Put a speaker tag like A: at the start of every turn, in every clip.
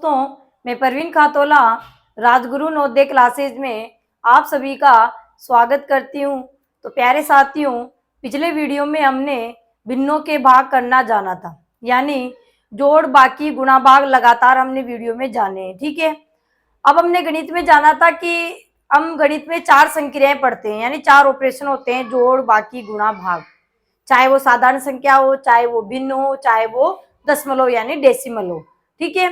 A: दोस्तों, मैं परवीन खातोला राजगुरु नवोदय क्लासेज में आप सभी का स्वागत करती हूँ। तो प्यारे साथियों, पिछले वीडियो में हमने भिन्नों के भाग करना जाना था, यानी जोड़ बाकी गुणा भाग लगातार हमने वीडियो में जाने हैं। ठीक है, अब हमने गणित में जाना था कि हम गणित में 4 संक्रियाएं पढ़ते हैं, यानी 4 ऑपरेशन होते हैं, जोड़ बाकी गुणा भाग। चाहे वो साधारण संख्या हो, चाहे वो भिन्न हो, चाहे वो दशमलव यानी डेसिमल हो। ठीक है,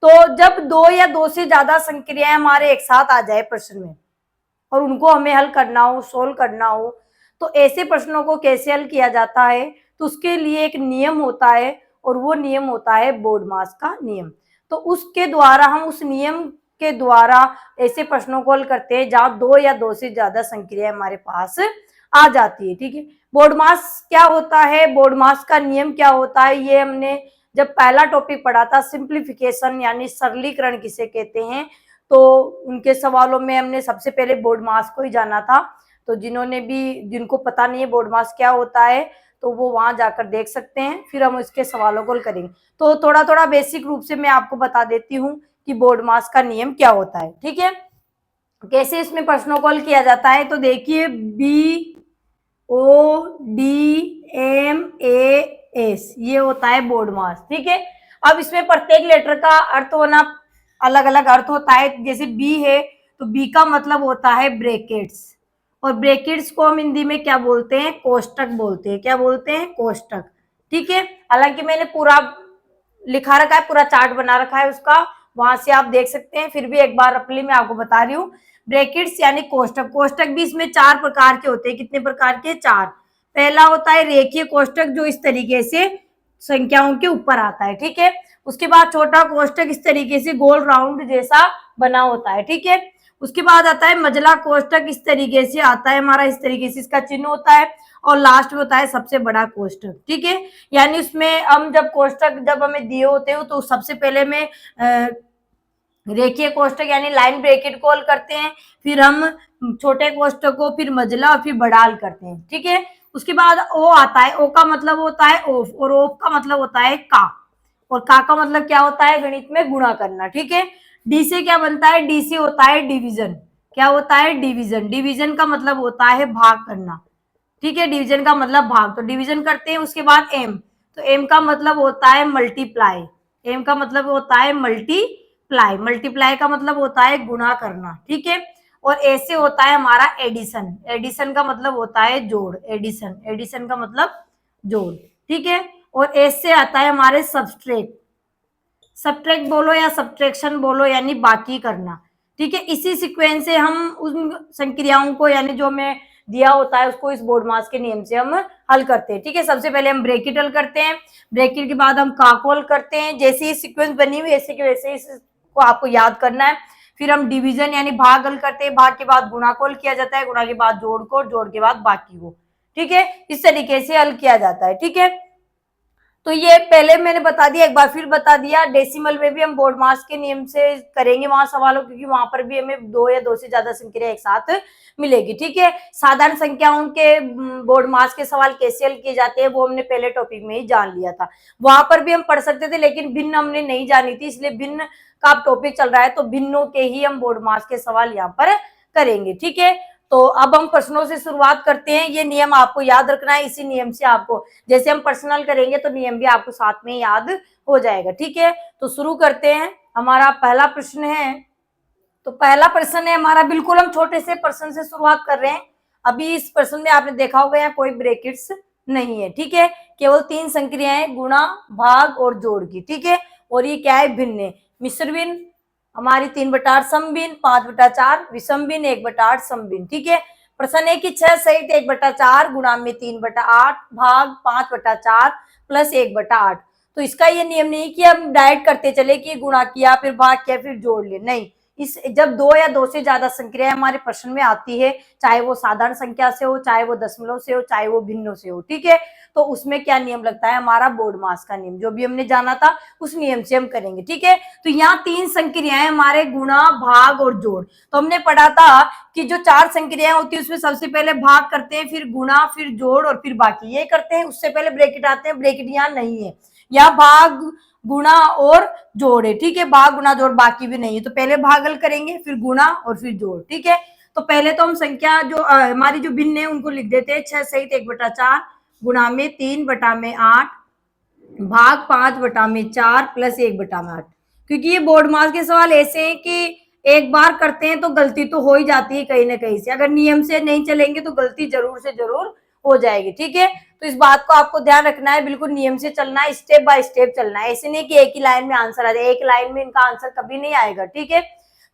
A: तो जब 2 या 2 से ज्यादा संक्रियाएं हमारे एक साथ आ जाए प्रश्न में और उनको हमें हल करना हो, सोल्व करना हो, तो ऐसे प्रश्नों को कैसे हल किया जाता है, तो उसके लिए एक नियम होता है और वो नियम होता है बोर्डमास का नियम। तो उसके द्वारा हम उस नियम के द्वारा ऐसे प्रश्नों को हल करते हैं जहां 2 या 2 से ज्यादा संक्रियाएं हमारे पास आ जाती है। ठीक है, बोर्डमास क्या होता है, बोर्डमास का नियम क्या होता है, ये हमने जब पहला टॉपिक पढ़ा था, सिंप्लीफिकेशन यानी सरलीकरण किसे कहते हैं, तो उनके सवालों में हमने सबसे पहले बोर्डमास को ही जाना था। तो जिनको पता नहीं है बोर्डमास क्या होता है, तो वो वहां जाकर देख सकते हैं, फिर हम इसके सवालों को हल करेंगे। तो थोड़ा थोड़ा बेसिक रूप से मैं आपको बता देती हूँ कि बोर्डमास का नियम क्या होता है। ठीक है, कैसे इसमें प्रश्नों को हल किया जाता है, तो देखिए BODMAS ये होता है बोर्डमास। ठीक है, अब इसमें प्रत्येक लेटर का अर्थ होना अलग अलग अर्थ होता है। जैसे बी है तो बी का मतलब होता है ब्रैकेट्स, और ब्रैकेट्स को हम हिंदी में क्या बोलते हैं, कोष्टक बोलते हैं। क्या बोलते हैं, कोष्टक। ठीक है, हालांकि मैंने पूरा लिखा रखा है, पूरा चार्ट बना रखा है उसका, वहां से आप देख सकते हैं, फिर भी एक बार रफली मैं आपको बता रही हूँ। ब्रैकेट्स यानी कोष्टक। कोष्टक भी इसमें 4 प्रकार के होते हैं। कितने प्रकार के, 4। पहला होता है रेखीय कोष्टक, जो इस तरीके से संख्याओं के ऊपर आता है। ठीक है, उसके बाद छोटा कोष्टक इस तरीके से गोल राउंड जैसा बना होता है। ठीक है, उसके बाद आता है मझला कोष्टक, इस तरीके से आता है हमारा, इस तरीके से इसका चिन्ह होता है, और लास्ट में होता है सबसे बड़ा कोष्टक। ठीक है, यानी उसमें हम जब कोष्टक जब हमें दिए होते हो तो सबसे पहले में रेखीय कोष्टक यानी लाइन ब्रैकेट को हल करते हैं, फिर हम छोटे कोष्टक को, फिर मझला और फिर बड़ा हल करते हैं। ठीक है, उसके बाद ओ आता है। ओ का मतलब होता है ऑफ, और ऑफ का मतलब होता है का, और का मतलब क्या होता है, गणित में गुणा करना। ठीक है, डी से क्या बनता है, डी से होता है डिवीजन। क्या होता है, डिवीजन। डिवीजन का मतलब होता है भाग करना। ठीक है, डिवीजन का मतलब भाग, तो डिवीजन करते हैं। उसके बाद एम, तो एम का मतलब होता है मल्टीप्लाई। एम का मतलब होता है मल्टीप्लाई। मल्टीप्लाई का मतलब होता है गुणा करना। ठीक है, और ऐसे होता है हमारा एडिशन। एडिशन का मतलब होता है जोड़। एडिशन, एडिशन का मतलब जोड़। ठीक है, और ऐसे आता है हमारे सब्सट्रैक्ट। सब्ट्रैक्ट बोलो या सब्ट्रैक्शन बोलो, यानी बाकी करना। ठीक है, इसी सीक्वेंस से हम उन संक्रियाओं को, यानी जो हमें दिया होता है उसको, इस बोर्डमास के नियम से हम हल करते हैं। ठीक है, सबसे पहले हम ब्रैकेट हल करते हैं, ब्रैकेट के बाद हम का को हल करते हैं। जैसे ही सीक्वेंस बनी हुई ऐसे के वैसे इसको आपको याद करना है। फिर हम डिवीजन यानी भाग हल करते हैं, भाग के बाद गुणा को हल किया जाता है, गुणा के बाद जोड़ को, जोड़ के बाद बाकी को। ठीक है, इस तरीके से हल किया जाता है। ठीक है, तो ये पहले मैंने बता दिया, एक बार फिर बता दिया। डेसिमल में भी हम बोर्डमास के नियम से करेंगे वहां सवालों, क्योंकि वहां पर भी हमें 2 या 2 से ज्यादा संख्या एक साथ मिलेगी। ठीक है, साधारण संख्याओं के बोर्डमास के सवाल कैसे हल किए जाते हैं वो हमने पहले टॉपिक में ही जान लिया था। वहां पर भी हम पढ़ सकते थे, लेकिन भिन्न हमने नहीं जानी थी, इसलिए भिन्न का टॉपिक चल रहा है तो भिन्नों के ही हम बोर्डमास के सवाल यहाँ पर करेंगे। ठीक है, तो अब हम प्रश्नों से शुरुआत करते हैं। ये नियम आपको याद रखना है, इसी नियम से आपको, जैसे हम पर्सनल करेंगे तो नियम भी आपको साथ में याद हो जाएगा। ठीक है, तो शुरू करते हैं। हमारा पहला प्रश्न है, तो पहला प्रश्न है हमारा, बिल्कुल हम छोटे से प्रश्न से शुरुआत कर रहे हैं। अभी इस प्रश्न में आपने देखा होगा यहाँ कोई ब्रैकेट्स नहीं है। ठीक है, केवल 3 संक्रियाएं, गुणा, भाग और जोड़ की। ठीक है, और ये क्या है, भिन्न, मिश्र भिन्न, हमारी 3/8 समभिन्न, 5/4 विषम भिन्न, 1/8 समभिन्न। ठीक है, प्रश्न है कि 6 सहित 1/4 गुणा में 3/8 भाग 5/4 प्लस 1/8। तो इसका ये नियम नहीं कि हम डायरेक्ट करते चले कि गुणा किया फिर भाग किया फिर जोड़ ले, नहीं। इस जब 2 या 2 से ज्यादा संख्याएं हमारे प्रश्न में आती है, चाहे वो साधारण संख्या से हो, चाहे वो दशमलव से हो, चाहे वो भिन्नों से हो, ठीक है, तो उसमें क्या नियम लगता है, हमारा बोर्डमास का नियम, जो भी हमने जाना था उस नियम से हम करेंगे। ठीक है, तो यहाँ 3 संक्रियाएं हमारे, गुणा, भाग और जोड़। तो हमने पढ़ा था कि जो 4 संक्रियाएं होती है उसमें सबसे पहले भाग करते हैं, फिर गुणा, फिर जोड़ और फिर बाकी, ये करते हैं। उससे पहले ब्रैकेट आते हैं, ब्रैकेट यहाँ नहीं है। यहाँ गुणा और जोड़ है, ठीक है। भाग गुणा जोड़ बाकी भी नहीं है, तो पहले भागल करेंगे, फिर गुणा और फिर जोड़, ठीक है। तो पहले तो हम संख्या जो हमारी जो भिन्न है उनको लिख देते हैं, 6 सहित 1/4 गुणा में 3/8 भाग 5/4 प्लस 1/8। क्योंकि ये बोर्ड मास के सवाल ऐसे हैं कि एक बार करते हैं तो गलती तो हो ही जाती है कहीं ना कहीं से, अगर नियम से नहीं चलेंगे तो गलती जरूर से जरूर हो जाएगी, ठीक है। तो इस बात को आपको ध्यान रखना है, बिल्कुल नियम से चलना है, स्टेप बाय स्टेप चलना है, ऐसे नहीं कि एक ही लाइन में आंसर आ जाए, एक लाइन में इनका आंसर कभी नहीं आएगा, ठीक है।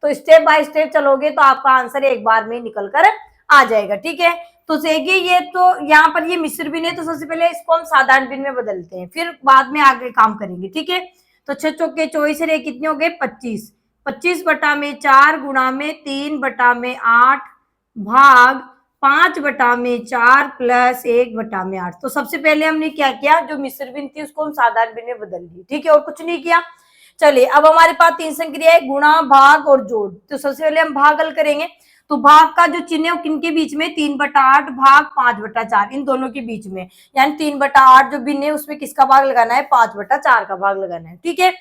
A: तो स्टेप बाय स्टेप चलोगे तो आपका आंसर एक बार में निकल कर आ जाएगा, ठीक है। तो देखिए ये तो यहाँ पर ये मिश्र भिन्न है, तो सबसे पहले इसको हम साधारण भिन्न में बदलते हैं, फिर बाद में आगे काम करेंगे, ठीक है। तो 6 चौके 24 कितने हो गए 25, 25/4 गुणा में 3/8 भाग 5/4 प्लस 1/8। तो सबसे पहले हमने क्या किया, जो मिश्र भिन्न थी उसको हम साधारण भिन्न में बदल दी, ठीक है, और कुछ नहीं किया। चलिए अब हमारे पास 3 संक्रिया है, गुणा भाग और जोड़। तो सबसे पहले हम भाग हल करेंगे, तो भाग का जो चिन्ह है वो किनके बीच में, 3/8 भाग 5/4, इन दोनों के बीच में, यानी 3/8 जो भिन्न है उसमें किसका भाग लगाना है, 5/4 का भाग लगाना है, ठीक है।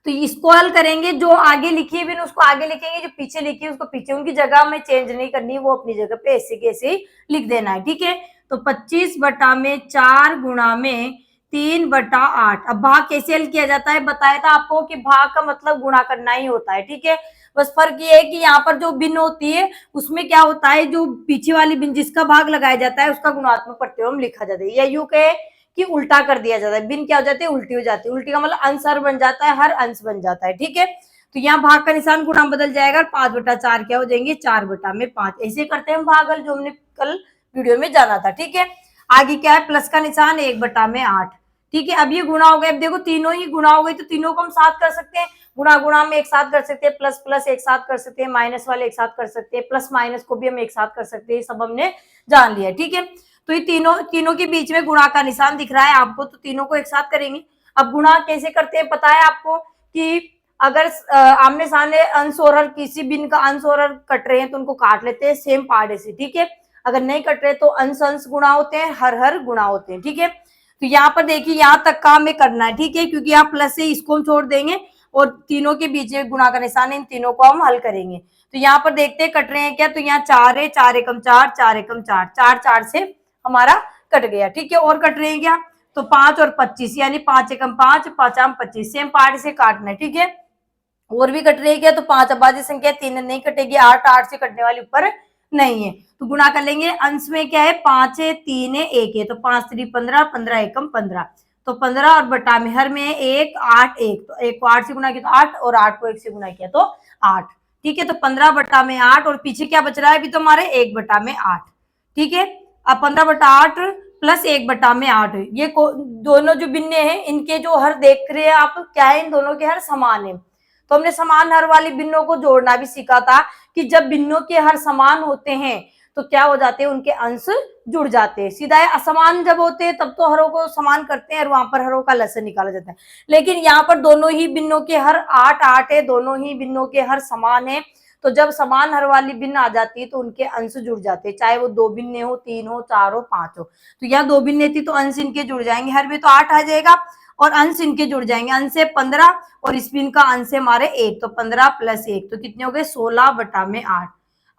A: तो इसको हल करेंगे, जो आगे लिखी है भिन्न उसको आगे लिखेंगे, जो पीछे लिखी है उसको पीछे, उनकी जगह में चेंज नहीं करनी, वो अपनी जगह पे ऐसे के ऐसे ही लिख देना है, ठीक है। तो 25/4 गुणा में 3/8। अब भाग कैसे हल किया जाता है, बताया था आपको कि भाग का मतलब गुणा करना ही होता है, ठीक है। बस फर्क ये है कि यहाँ पर जो भिन्न होती है उसमें क्या होता है, जो पीछे वाली भिन्न जिसका भाग लगाया जाता है उसका गुणात्मक प्रत्यय लिखा जाता है, या यूं कहे कि उल्टा कर दिया जाता है, भिन्न क्या हो जाती है, उल्टी हो जाती है। उल्टी का मतलब अंश हर बन जाता है, हर अंश बन जाता है, ठीक है। तो यहाँ भाग का निशान गुणा बदल जाएगा, 5/4 क्या हो जाएंगे 4/5। ऐसे करते हैं भागल, जो हमने कल वीडियो में जाना था, ठीक है। आगे क्या है, प्लस का निशान 1/8, ठीक है। अब ये गुणा हो गए, अब देखो तीनों ही गुणा हो गई, तो तीनों को हम साथ कर सकते हैं, गुणा गुणा में एक साथ कर सकते हैं, प्लस प्लस एक साथ कर सकते हैं, माइनस वाले एक साथ कर सकते हैं, प्लस माइनस को भी हम एक साथ कर सकते हैं, सब हमने जान लिया, ठीक है। तो ये तीनों के बीच में गुणा का निशान दिख रहा है आपको, तो तीनों को एक साथ करेंगे। अब गुणा कैसे करते हैं पता है आपको, कि अगर आमने सामने अंश और हर, किसी भिन्न का अंश और हर कट रहे हैं तो उनको काट लेते हैं सेम पार्ट से, ठीक है। अगर नहीं कट रहे तो अंश अंश गुणा होते हैं, हर हर गुणा होते हैं, ठीक है। तो यहाँ पर देखिए यहाँ तक का हमें करना है, ठीक है, क्योंकि यहाँ प्लस से इसको हम छोड़ देंगे और तीनों के बीच में गुणा का निशान है, इन तीनों को हम हल करेंगे। तो यहाँ पर देखते हैं कट रहे हैं क्या, तो यहाँ 4 है, 4 एकम 4, 4 एकम 4, 4 4 से हमारा कट गया, ठीक है। और कट रहे हैं क्या, तो 5 और 25, यानी 5 एकम 5, 5 आम 25, सेम पार्ट से काटना है, ठीक है। और भी कट रही है क्या, तो 5 अभाज्य संख्या 3 नहीं कटेगी, 8 8 से कटने वाली ऊपर नहीं है, तो गुणा कर लेंगे। अंश में क्या है, 5 है, 3 है, 1 है, तो 5 3 15, 15 एकम 15, तो 15 और बटा में हर में 1 8 1, तो 1 को 8 से गुणा किया तो 8, और 8 को 1 से गुणा किया तो 8, ठीक है। तो 15 बटा में 8, और पीछे क्या बच रहा है अभी तो हमारे 1 बटा में 8, ठीक है। अब 15/8 प्लस 1/8, ये दोनों जो भिन्न है इनके जो हर देख रहे हैं आप, क्या है, इन दोनों के हर समान है। तो हमने समान हर वाली भिन्नों को जोड़ना भी सीखा था, कि जब भिन्नों के हर समान होते हैं तो क्या हो जाते हैं, उनके अंश जुड़ जाते हैं। सीधा असमान जब होते हैं तब तो हरों को समान करते हैं और वहां पर हरों का लसन निकाला जाता है, लेकिन यहाँ पर दोनों ही भिन्नों के हर 8 8 है, दोनों ही भिन्नों के हर समान है, तो जब समान हर वाली भिन्न आ जाती है तो उनके अंश जुड़ जाते हैं, चाहे वो 2 भिन्न हो, 3 हो, 4 हो, 5 हो। तो यहाँ 2 भिन्न थी तो अंश इनके जुड़ जाएंगे, हर में तो 8 आ जाएगा और अंश इनके जुड़ जाएंगे, अंश से 15 और इस भिन्न का अंश है हमारे 1, तो 15 प्लस 1 तो कितने हो गए 16/8।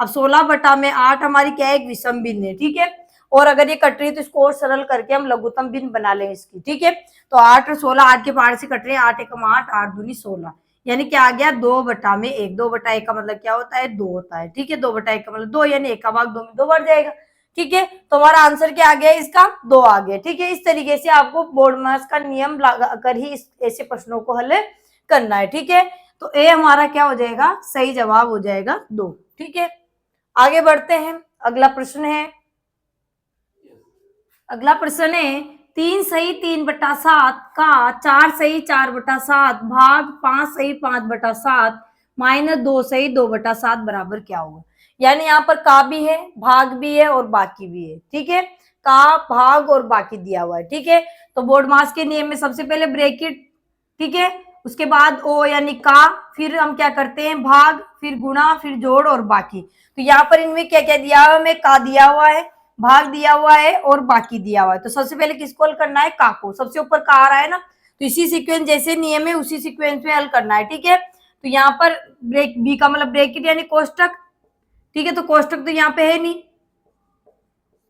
A: अब 16/8 हमारी क्या है, एक विषम भिन्न है, ठीक है। और अगर ये कट रही है तो इसको और सरल करके हम लघुत्तम भिन्न बना लेंगे इसकी, ठीक है। तो 8 और 16, 8 के पार से कट रहे हैं, 8 एकम 8, 8 दूनी 16, यानी क्या आ गया 2/1। 2/1 का मतलब क्या होता है, 2 होता है, ठीक है। 2/1 का मतलब 2, यानी 1 का भाग 2 में 2 बढ़ जाएगा, ठीक है। तो हमारा आंसर क्या आ गया, इसका 2 आ गया, ठीक है। इस तरीके से आपको बोर्ड मास का नियम लगाकर ही ऐसे प्रश्नों को हल करना है, ठीक है। तो ए हमारा क्या हो जाएगा, सही जवाब हो जाएगा 2, ठीक है। आगे बढ़ते हैं, अगला प्रश्न है, अगला प्रश्न है 3 सही 3/7 का 4 सही 4/7 भाग 5 सही 5/7 माइनस 2 सही 2/7 बराबर क्या होगा। यानी यहाँ पर का भी है, भाग भी है और बाकी भी है, ठीक है। का, भाग और बाकी दिया हुआ है, ठीक है। तो बोर्ड मास के नियम में सबसे पहले ब्रैकेट, ठीक है, उसके बाद ओ यानी का, फिर हम क्या करते हैं भाग, फिर गुणा, फिर जोड़ और बाकी। तो यहाँ पर इनमें क्या क्या दिया हुआ है, हमें का दिया हुआ है, भाग दिया हुआ है और बाकी दिया हुआ है। तो सबसे पहले किसको हल करना है, का को, सबसे ऊपर का आ रहा है ना, तो इसी सीक्वेंस जैसे नियम है उसी सीक्वेंस में हल करना है, ठीक है। तो यहाँ पर ब्रेक बी का मतलब ब्रैकेट यानी कोष्टक, ठीक है। तो कोष्टक तो यहाँ पे है नहीं,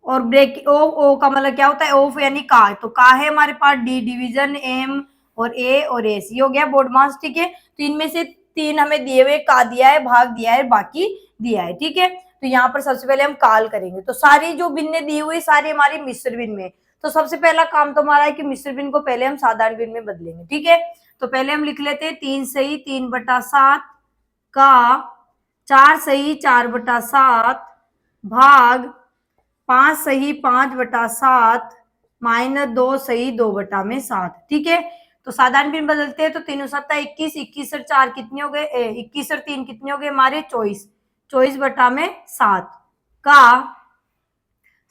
A: और ब्रेक ओ का मतलब क्या होता है, ओफ यानी का, तो का है हमारे पास, डी डिवीजन एम और ए सी हो गया बोर्ड मास, ठीक है। तो इनमें से 3 हमें दिए हुए, का दिया है, भाग दिया है, बाकी दिया है, ठीक है। तो यहाँ पर सबसे पहले हम काल करेंगे, तो सारी जो भिन्नें दी हुई सारी हमारी मिश्र भिन्न में, तो सबसे पहला काम तो हमारा है कि मिश्र भिन्न को पहले हम साधारण भिन्न में बदलेंगे, ठीक है। तो पहले हम लिख लेते हैं 3 सही 3/7 का 4 सही 4/7 भाग 5 सही 5/7 माइनस 2 सही 2/7, ठीक है। तो साधारण भिन्न बदलते हैं, तो 3 7 21, 21 और 4 कितने हो गए, 21 और 3 कितने हो गए हमारे 24, 24/7 का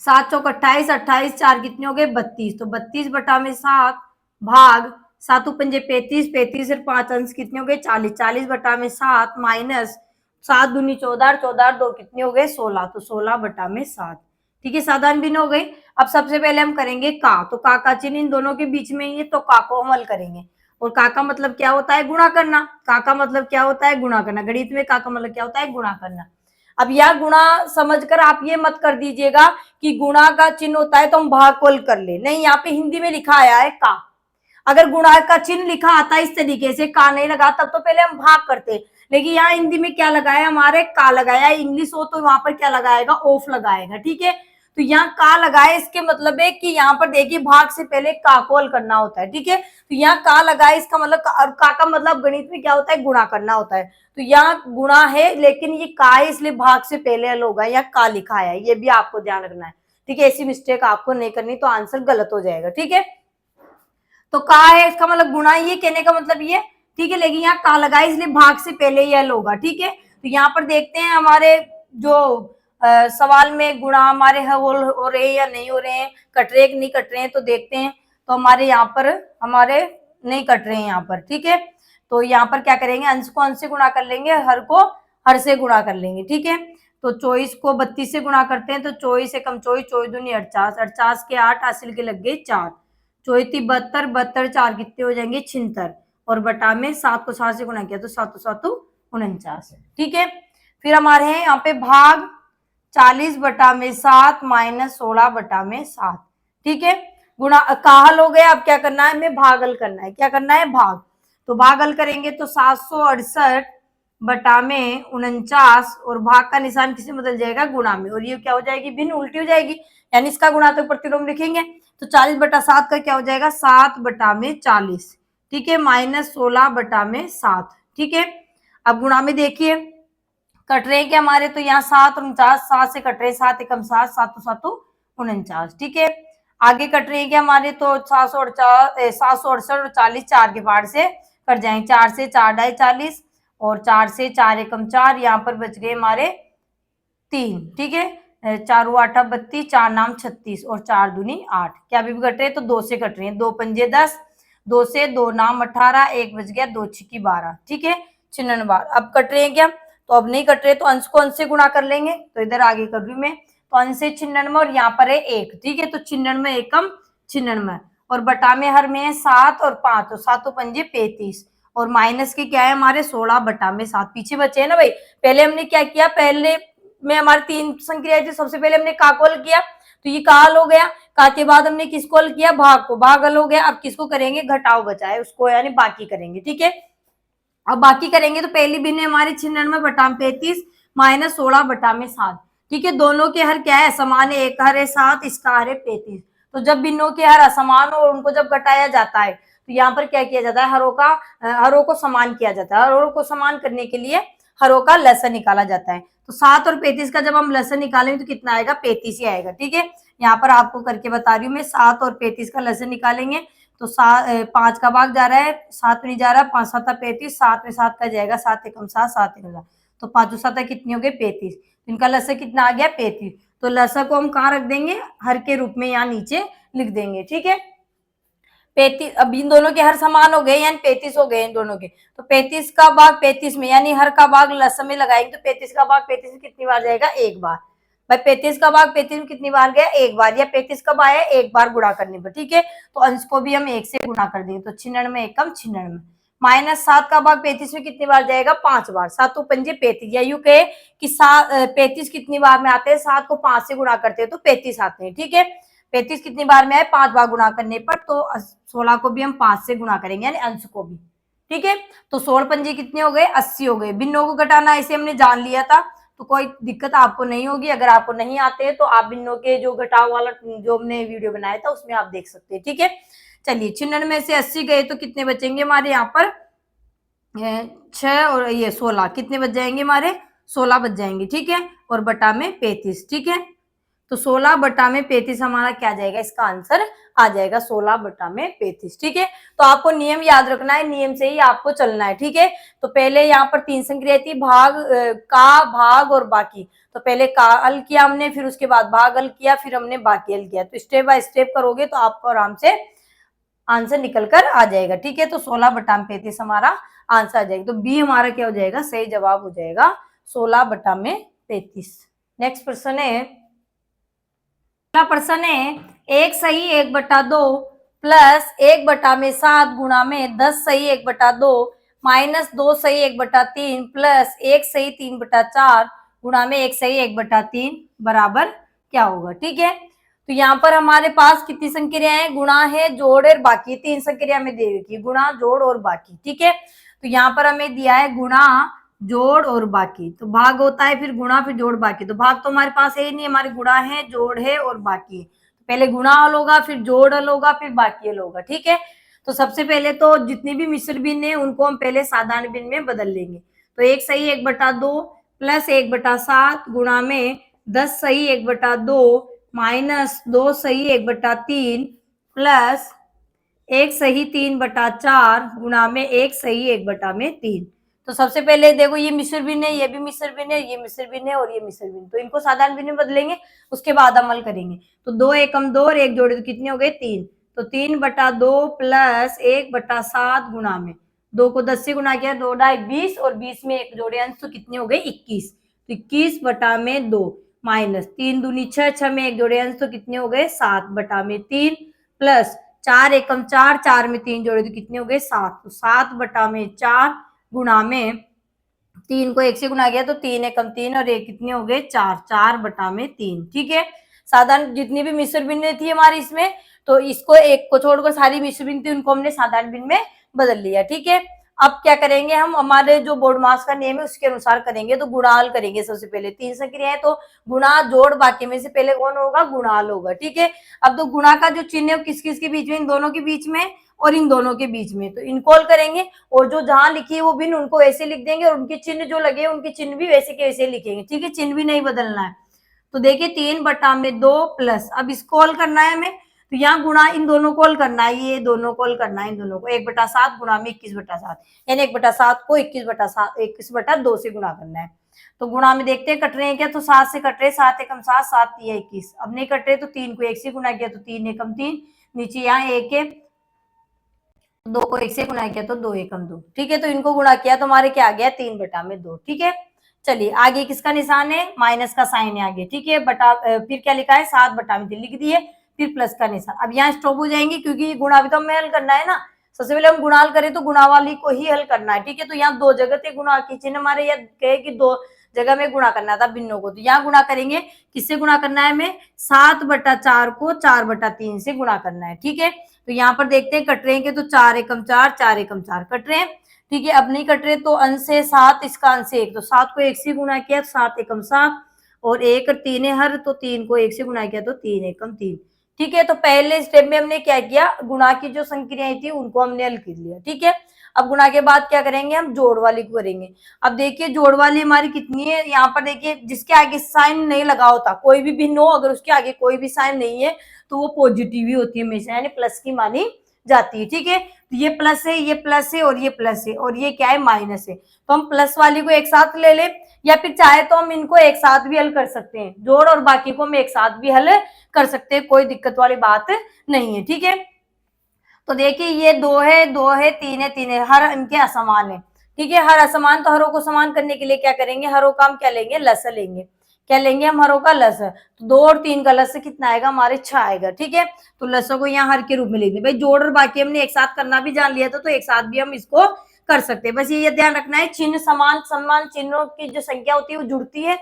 A: 7 चौक 28, 28 4 कितने हो गए 32, तो 32/7 भाग 7 पंजे 35, 35 और 5 अंश कितने हो गए 40, 40/7 माइनस 7 दूनी 14, 14 2 कितने हो गए 16, तो 16/7, ठीक है। साधारण भिन्न हो गई। अब सबसे पहले हम करेंगे का, तो का चिन्ह इन दोनों के बीच में ही है, तो का को हम हल करेंगे। और का मतलब क्या होता है, गुणा करना। का मतलब क्या होता है, गुणा करना। गणित में का मतलब क्या होता है, गुणा करना। अब यह गुणा समझकर आप ये मत कर दीजिएगा कि गुणा का चिन्ह होता है तो हम भाग को कर ले, नहीं, यहाँ पे हिंदी में लिखा आया है का। अगर गुणा का चिन्ह लिखा आता इस तरीके से, का नहीं लगा, तब तो पहले हम भाग करते, लेकिन यहाँ हिंदी में क्या लगाया हमारे, का लगाया। इंग्लिश हो तो वहां पर क्या लगाएगा, ऑफ लगाएगा, ठीक है। तो यहाँ का लगाए, इसके मतलब है कि यहाँ पर देखिए भाग से पहले का को हल करना होता है, ठीक है। तो यहाँ का लगाए, इसका मतलब का मतलब गणित में क्या होता है, गुणा करना होता है। तो यहाँ गुणा है, लेकिन ये का है, इसलिए भाग से पहले हल होगा, या का लिखा है, ये भी आपको ध्यान रखना है, ठीक है। ऐसी मिस्टेक आपको नहीं करनी, तो आंसर गलत हो जाएगा, ठीक है। तो का है, इसका मतलब गुणा, ये कहने का मतलब ये, ठीक है। लेकिन यहाँ का लगाए, इसलिए भाग से पहले ही हल होगा, ठीक है। तो यहाँ पर देखते हैं हमारे जो सवाल में गुणा हमारे हो रहे हैं या नहीं हो रहे हैं, कट रहे कि नहीं कट रहे हैं, तो देखते हैं। तो हमारे यहाँ पर हमारे नहीं कट रहे हैं यहाँ पर, ठीक है। तो यहाँ पर क्या करेंगे, अंश को अंश से गुणा कर लेंगे, हर को हर से गुणा कर लेंगे, ठीक है। तो 24 को 32 से गुणा करते हैं, तो 24 से कम 24, 24 दूनी 48, 48 के 8 हासिल के लग गए 4, 24 72, 72 4 कितने हो जाएंगे 76, और बटा में 7 को 7 से गुणा किया तो 7 7 49, ठीक है। फिर हमारे हैं यहाँ पे भाग 40/7 माइनस 16/7, ठीक है। गुणा का हल हो गया। अब क्या करना है, हमें भागल करना है। क्या करना है, भाग। तो भागल करेंगे तो 768/49, और भाग का निशान किसे बदल जाएगा, गुणा में, और ये क्या हो जाएगी, भिन्न उल्टी हो जाएगी, यानी इसका गुणा तो प्रतिलोम लिखेंगे। तो 40/7 का क्या हो जाएगा, 7/40, ठीक है, माइनस 16/7, ठीक है। अब गुणा में देखिए कट रहे हैं कि हमारे, तो यहाँ 7 और 49, 7 से कट रहे, 7 एकम 7, 7 7 49, ठीक है। आगे कट रहे हैं कि हमारे, तो 768 और 40 4 के पार से कट जाएंगे, 4 से 4 ढाई 40, और 4 से 4 एकम 4, यहाँ पर बच गए हमारे 3, ठीक है। 4 8 32, 4 नाम 36, और 4 दूनी 8, क्या अभी भी कट रहे हैं, तो 2 से कट रहे हैं, 2 पंजे 10, 2 से 2 नाम 18, 1 बच गया, 2 छिकी 12, ठीक है, 96। अब कट रहे हैं क्या, तो अब नहीं कट रहे, तो अंश को अंश से गुणा कर लेंगे। तो इधर आगे कर रही हूं मैं, तो अंश से 96, और यहाँ पर है 1, ठीक है। तो 96 एकम 96, और बटा में हर में है 7 और 5, तो 7 पंजे 35, और माइनस के क्या है हमारे 16/7, पीछे बचे है ना भाई। पहले हमने क्या किया, पहले में हमारे 3 संक्रिया थी, सबसे पहले हमने का को हल किया, तो ये का हल हो गया। का के बाद हमने किसको हल किया, भाग को, भाग हल हो गया। अब किसको करेंगे, घटाव बचा है उसको, यानी बाकी करेंगे, ठीक है। अब बाकी करेंगे, तो पहली भिन्न हमारी 96/35 माइनस 16/7, ठीक है। दोनों के हर क्या है, समान है, एक हर है 7, इसका हर है 35। तो जब भिन्नों के हर असमान हो और उनको जब घटाया जाता है, तो यहाँ पर क्या किया जाता है, हरों को समान किया जाता है। हरों को समान करने के लिए हरों का लसन निकाला जाता है। तो 7 और 35 का जब हम लसन निकालेंगे तो कितना आएगा, 35 ही आएगा, ठीक है। यहाँ पर आपको करके बता रही हूँ मैं, 7 और 35 का लसन निकालेंगे, तो 5 का भाग जा रहा है, 7 नहीं जा रहा, 5 7 35, 7 में 7 का जाएगा, 7 एकम 7, 7 एकम 7, तो 5 7 कितनी हो गई 35, इनका लसा कितना आ गया 35। तो लसा को हम कहाँ रख देंगे, हर के रूप में यहाँ नीचे लिख देंगे, ठीक है। 35, अब इन दोनों के हर समान हो गए, यानी 35 हो गए इन दोनों के। तो 35 का भाग 35 में, यानी हर का भाग लसा में लगाएंगे, तो 35 का भाग 35 में कितनी बार जाएगा, एक बार। भाई 35 का भाग 35 में कितनी बार गया, एक बार, या 35 कब आया, एक बार गुणा करने पर, ठीक है। तो अंश को भी हम 1 से गुणा कर देंगे, तो 96 एकम 96। माइनस 7 का भाग 35 में कितनी बार जाएगा, 5 बार, 7 तो 5 35, या यूं कहे कि 35 कितनी बार में आते हैं, 7 को 5 से गुणा करते हैं तो 35 आते हैं, ठीक है। 35 कितनी बार में आए, 5 बार गुणा करने पर, तो 16 को भी हम 5 से गुणा करेंगे, यानी अंश को भी, ठीक है। तो 16 पंजे कितने हो गए, 80 हो गए। भिन्नों को घटाना इसे हमने जान लिया था, तो कोई दिक्कत आपको नहीं होगी। अगर आपको नहीं आते हैं तो आप भिन्नों के जो घटाव वाला जो हमने वीडियो बनाया था उसमें आप देख सकते हैं, ठीक है। चलिए 96 से 80 गए तो कितने बचेंगे हमारे यहाँ पर, 6 और ये 16, कितने बच जाएंगे हमारे, 16 बच जाएंगे, ठीक है। और बटा में 35, ठीक है। तो 16 बटा में 35 हमारा क्या जाएगा, इसका आंसर आ जाएगा 16 बटा में 35, ठीक है। तो आपको नियम याद रखना है, नियम से ही आपको चलना है, ठीक है। तो पहले यहाँ पर 3 संक्रिया थी, भाग, का, भाग और बाकी। तो पहले का हल किया हमने, फिर उसके बाद भाग हल किया, फिर हमने बाकी हल किया। तो स्टेप बाय स्टेप करोगे तो आपको आराम से आंसर निकल कर आ जाएगा, ठीक है। तो 16 बटा में 35 हमारा आंसर आ जाएगा। तो बी हमारा क्या हो जाएगा, सही जवाब हो जाएगा 16 बटा में 35। नेक्स्ट प्रश्न है, प्रश्न है, 1 सही 1/2 प्लस 1 में 7 गुणा में 10 सही 1/2 माइनस 2 सही 1/3 प्लस 1 सही 3/4 गुणा में 1 सही 1/3 बराबर क्या होगा, ठीक है। तो यहाँ पर हमारे पास कितनी संक्रिया है, गुणा है, जोड़ और बाकी, 3 संक्रिया में दे रखी है, गुणा, जोड़ और बाकी, ठीक है। तो यहाँ पर हमें दिया है गुणा, जोड़ और बाकी, तो भाग होता है फिर गुणा फिर जोड़ बाकी। तो भाग तो हमारे पास है ही नहीं, हमारे गुणा है, जोड़ है और बाकी है। तो पहले गुणा हल होगा, फिर जोड़ हल होगा, फिर बाकी हल होगा, ठीक है। तो सबसे पहले तो जितनी भी मिश्र भिन्न है उनको हम पहले साधारण भिन्न में बदल लेंगे। तो 1 सही 1/2 प्लस 1/7 गुणा में 10 सही 1/2 माइनस 2 सही 1/3 प्लस 1 सही 3/4 गुणा में 1 सही 1/3। तो सबसे पहले देखो ये मिश्र भिन्न है, ये भी मिश्र भिन्न है, ये मिश्र भिन्न है और ये मिश्र भिन्न, तो इनको साधारण भिन्न में बदलेंगे, उसके बाद अमल करेंगे। तो 2 एकम 2 और 1 जोड़े तो कितने हो गए, 3। तो 3/2 प्लस 1/7 गुणा में 2 को 10 से गुणा किया, 2 ढाई 20 और 20 में 1 जोड़े अंश, तो कितने हो गए 21। तो 21 बटा में 2 माइनस 3 दूनी 6, 6 में 1 जोड़े अंश, तो कितने हो गए 7 बटा में 3 प्लस 4 एकम 4, 4 में 3 जोड़े तो कितने हो गए 7। तो 7 बटा में 4 गुणा में 3 को 1 से गुणा किया तो 3 एकम 3 और 1 कितने हो गए 4, 4 बटा में 3, ठीक है। साधारण जितनी भी मिश्र भिन्न थी हमारी इसमें, तो इसको एक को छोड़कर सारी मिश्र भिन्न थी उनको हमने साधारण भिन्न में बदल लिया, ठीक है। अब क्या करेंगे हम, हमारे जो बोर्ड मास का नियम है उसके अनुसार करेंगे। तो गुणाल करेंगे सबसे पहले, 3 संक्रिया है तो गुणा, जोड़, बाकी में से पहले कौन होगा, गुणाल होगा, ठीक है। अब तो गुणा का जो चिन्ह है किस किस के बीच में, इन दोनों के बीच में और इन दोनों के बीच में, तो इनकोल करेंगे और जो जहां लिखी है वो भिन्न उनको वैसे लिख देंगे और उनके चिन्ह जो लगे उनके चिन्ह भी वैसे के वैसे लिखेंगे, ठीक है, चिन्ह भी नहीं बदलना है। तो देखिए 3 बटा में 2 प्लस, अब इसको हल करना है हमें, तो यहाँ गुणा इन दोनों को हल करना है, ये दोनों को हल करना है, इन दोनों को 1/7 गुणा में 21/7, यानी 1/7 को 21/2 से गुणा करना है। तो गुणा में देखते हैं कट रहे हैं क्या, तो 7 से कट रहे, 7 एकम 7, 7 या 21। अब नहीं कट रहे तो 3 को 1 से गुणा किया तो 3 एकम 3, नीचे यहाँ 1 है, 2 को 1 से गुणा किया तो 2 एकम 2, ठीक है। तो इनको गुणा किया तो हमारे क्या आ गया 3 बटा में 2, ठीक है। चलिए आगे किसका निशान है, माइनस का साइन है आगे, ठीक है। बटा फिर क्या लिखा है 7 बटा में 3 लिख दिए, फिर प्लस का निशान। अब यहाँ स्टॉप हो जाएंगे क्योंकि गुणा भी तो हमें हल करना है ना। सबसे पहले हम गुणा हल करें तो गुणा वाली को ही हल करना है, ठीक है। तो यहाँ 2 जगह थे गुणा की चिन्ह हमारे, यह कहे कि 2 जगह में गुणा करना था भिन्नों को, तो यहाँ गुणा करेंगे, किससे गुणा करना है हमें, 7/4 को 4/3 से गुणा करना है, ठीक है। तो यहाँ पर देखते हैं कट रहे हैं तो 4 एकम 4, 4 एकम 4 कट रहे हैं, ठीक है। अब नहीं कट रहे तो अंश है 7, इसका अंश है 1, तो 7 को 1 से गुणा किया 7 एकम 7 और 1 और 3 है हर, तो 3 को 1 से गुणा किया तो 3 एकम 3, ठीक है। तो पहले स्टेप में हमने क्या किया, गुणा की जो संक्रियाएं थी उनको हमने हल कर लिया, ठीक है। अब गुणा के बाद क्या करेंगे, हम जोड़ वाली को करेंगे। अब देखिए जोड़ वाली हमारी कितनी है, यहाँ पर देखिए जिसके आगे साइन नहीं लगा होता, कोई भी भिन्न हो अगर उसके आगे कोई भी साइन नहीं है तो वो पॉजिटिव ही होती है हमेशा, यानी प्लस की मानी जाती है, ठीक है। तो ये प्लस है, ये प्लस है और ये प्लस है और ये क्या है माइनस है, तो हम प्लस वाली को एक साथ ले ले, या फिर चाहे तो हम इनको एक साथ भी हल कर सकते हैं, जोड़ और बाकी को हम एक साथ भी हल कर सकते हैं, कोई दिक्कत वाली बात नहीं है, ठीक है। तो देखिए ये 2 है, 2 है, 3 है, 3 है, हर इनके असमान है, ठीक है। हर असमान, तो हरों को समान करने के लिए क्या करेंगे, हरों का हम क्या लेंगे, लस लेंगे। क्या लेंगे हम हरों का लस, तो 2 और 3 का लस कितना आएगा हमारे 6 आएगा। ठीक है, तो लसों को यहाँ हर के रूप में लिख दें। भाई जोड़ और बाकी हमने एक साथ करना भी जान लिया था, तो एक साथ भी हम इसको कर सकते हैं। बस ये ध्यान रखना है चिन्ह समान समान चिन्हों की जो संख्या होती है वो जुड़ती है।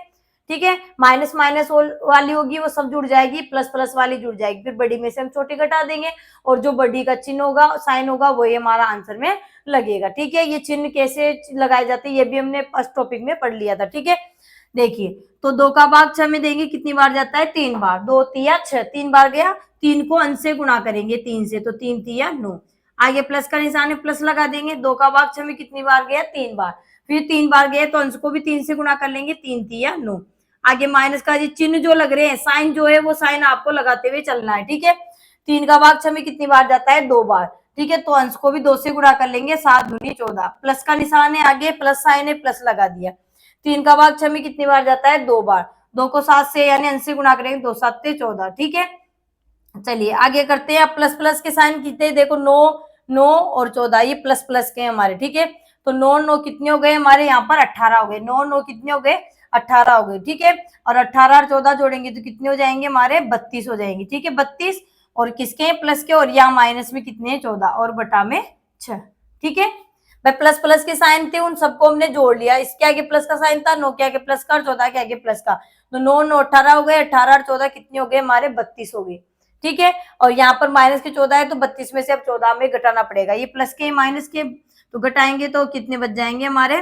A: ठीक है, माइनस माइनस वाली होगी वो सब जुड़ जाएगी, प्लस प्लस वाली जुड़ जाएगी, फिर बड़ी में से हम छोटी घटा देंगे और जो बड़ी का चिन्ह होगा साइन होगा वही हमारा आंसर में लगेगा। ठीक है, ये चिन्ह कैसे लगाए जाते हैं ये भी हमने फर्स्ट टॉपिक में पढ़ लिया था। ठीक है, देखिए तो 2 का भाग 6 में देंगे कितनी बार जाता है 3 बार, 2 तिया 6 3 बार गया, 3 को अंश से गुणा करेंगे 3 से, तो 3 तिया 9, आगे प्लस का निशान है प्लस लगा देंगे। 2 का भाग 6 में कितनी बार गया 3 बार, फिर 3 बार गए तो अंश को भी 3 से गुणा कर लेंगे, 3 तिया 9, आगे माइनस का चिन्ह जो लग रहे हैं साइन जो है वो साइन आपको लगाते हुए चलना है। ठीक है, 3 का भाग 6 में कितनी बार जाता है 2 बार। ठीक है, तो अंश को भी 2 से गुणा कर लेंगे, 7 दूनी 14, प्लस का निशान है आगे प्लस साइन है प्लस लगा दिया। 3 का भाग 6 में कितनी बार जाता है 2 बार, 2 को 7 से यानी अंश से गुणा करेंगे, 2 7 14। ठीक है, चलिए आगे करते हैं। अब प्लस प्लस के साइन कितने देखो 9 9 और 14 ये प्लस प्लस के हमारे। ठीक है, तो 9 9 कितने हो गए हमारे यहाँ पर 18 हो गए, 9 9 कितने हो गए 18 हो गए। ठीक है, और 18 और 14 जोड़ेंगे तो कितने हो जाएंगे हमारे 32 हो जाएंगे। ठीक है, 32 और किसके प्लस के, और यहाँ माइनस में कितने 14 और बटा में 6। ठीक है, भाई प्लस प्लस के साइन थे उन सबको हमने जोड़ लिया, इसके आगे प्लस का साइन था 9 के आगे प्लस का और 14 के आगे प्लस का, तो 9 9 18 हो गए, 18 और 14 कितने हो गए हमारे 32 हो गए। ठीक है, और यहाँ पर माइनस के 14 है तो 32 में से अब 14 में घटाना पड़ेगा, ये प्लस के माइनस के तो घटाएंगे तो कितने बच जाएंगे हमारे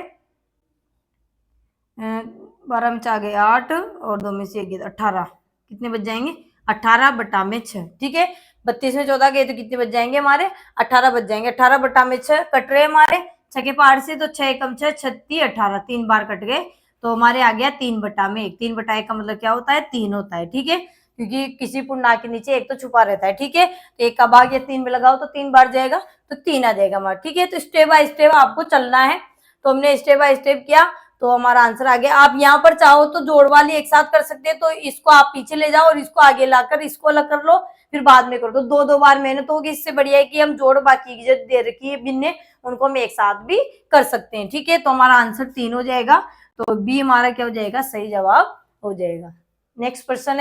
A: 12 में 4 गए 8 और 2 में से 1 18, कितने बच जाएंगे 18 बटा में 6। ठीक है, 32 में 14 गए तो कितने बच जाएंगे हमारे 18 बच जाएंगे, 18 बटा में 6 कट रहे हमारे 6 के पार से, तो 6 कम 6 36 18 3 बार कट गए, तो हमारे आ गया 3 बटा में 1। 3 बटा 1 का मतलब क्या होता है 3 होता है। ठीक है, क्योंकि किसी पूर्णांक के नीचे एक तो छुपा रहता है। ठीक है, तो 1 का भाग या 3 में लगाओ तो 3 बार जाएगा, तो 3 आ जाएगा हमारा। ठीक है, तो स्टेप बाय स्टेप आपको चलना है, तो हमने स्टेप बाय स्टेप किया तो हमारा आंसर आ गया। आप यहाँ पर चाहो तो जोड़ वाली एक साथ कर सकते हैं, तो इसको आप पीछे ले जाओ और इसको आगे लाकर इसको अलग कर लो, फिर बाद में करो, तो 2 बार मेहनत होगी। इससे बढ़िया है कि हम जोड़ बाकी की जो दे रखी है भिन्न उनको हम एक साथ भी कर सकते हैं। ठीक है, तो हमारा आंसर 3 हो जाएगा, तो बी हमारा क्या हो जाएगा सही जवाब हो जाएगा। नेक्स्ट प्रश्न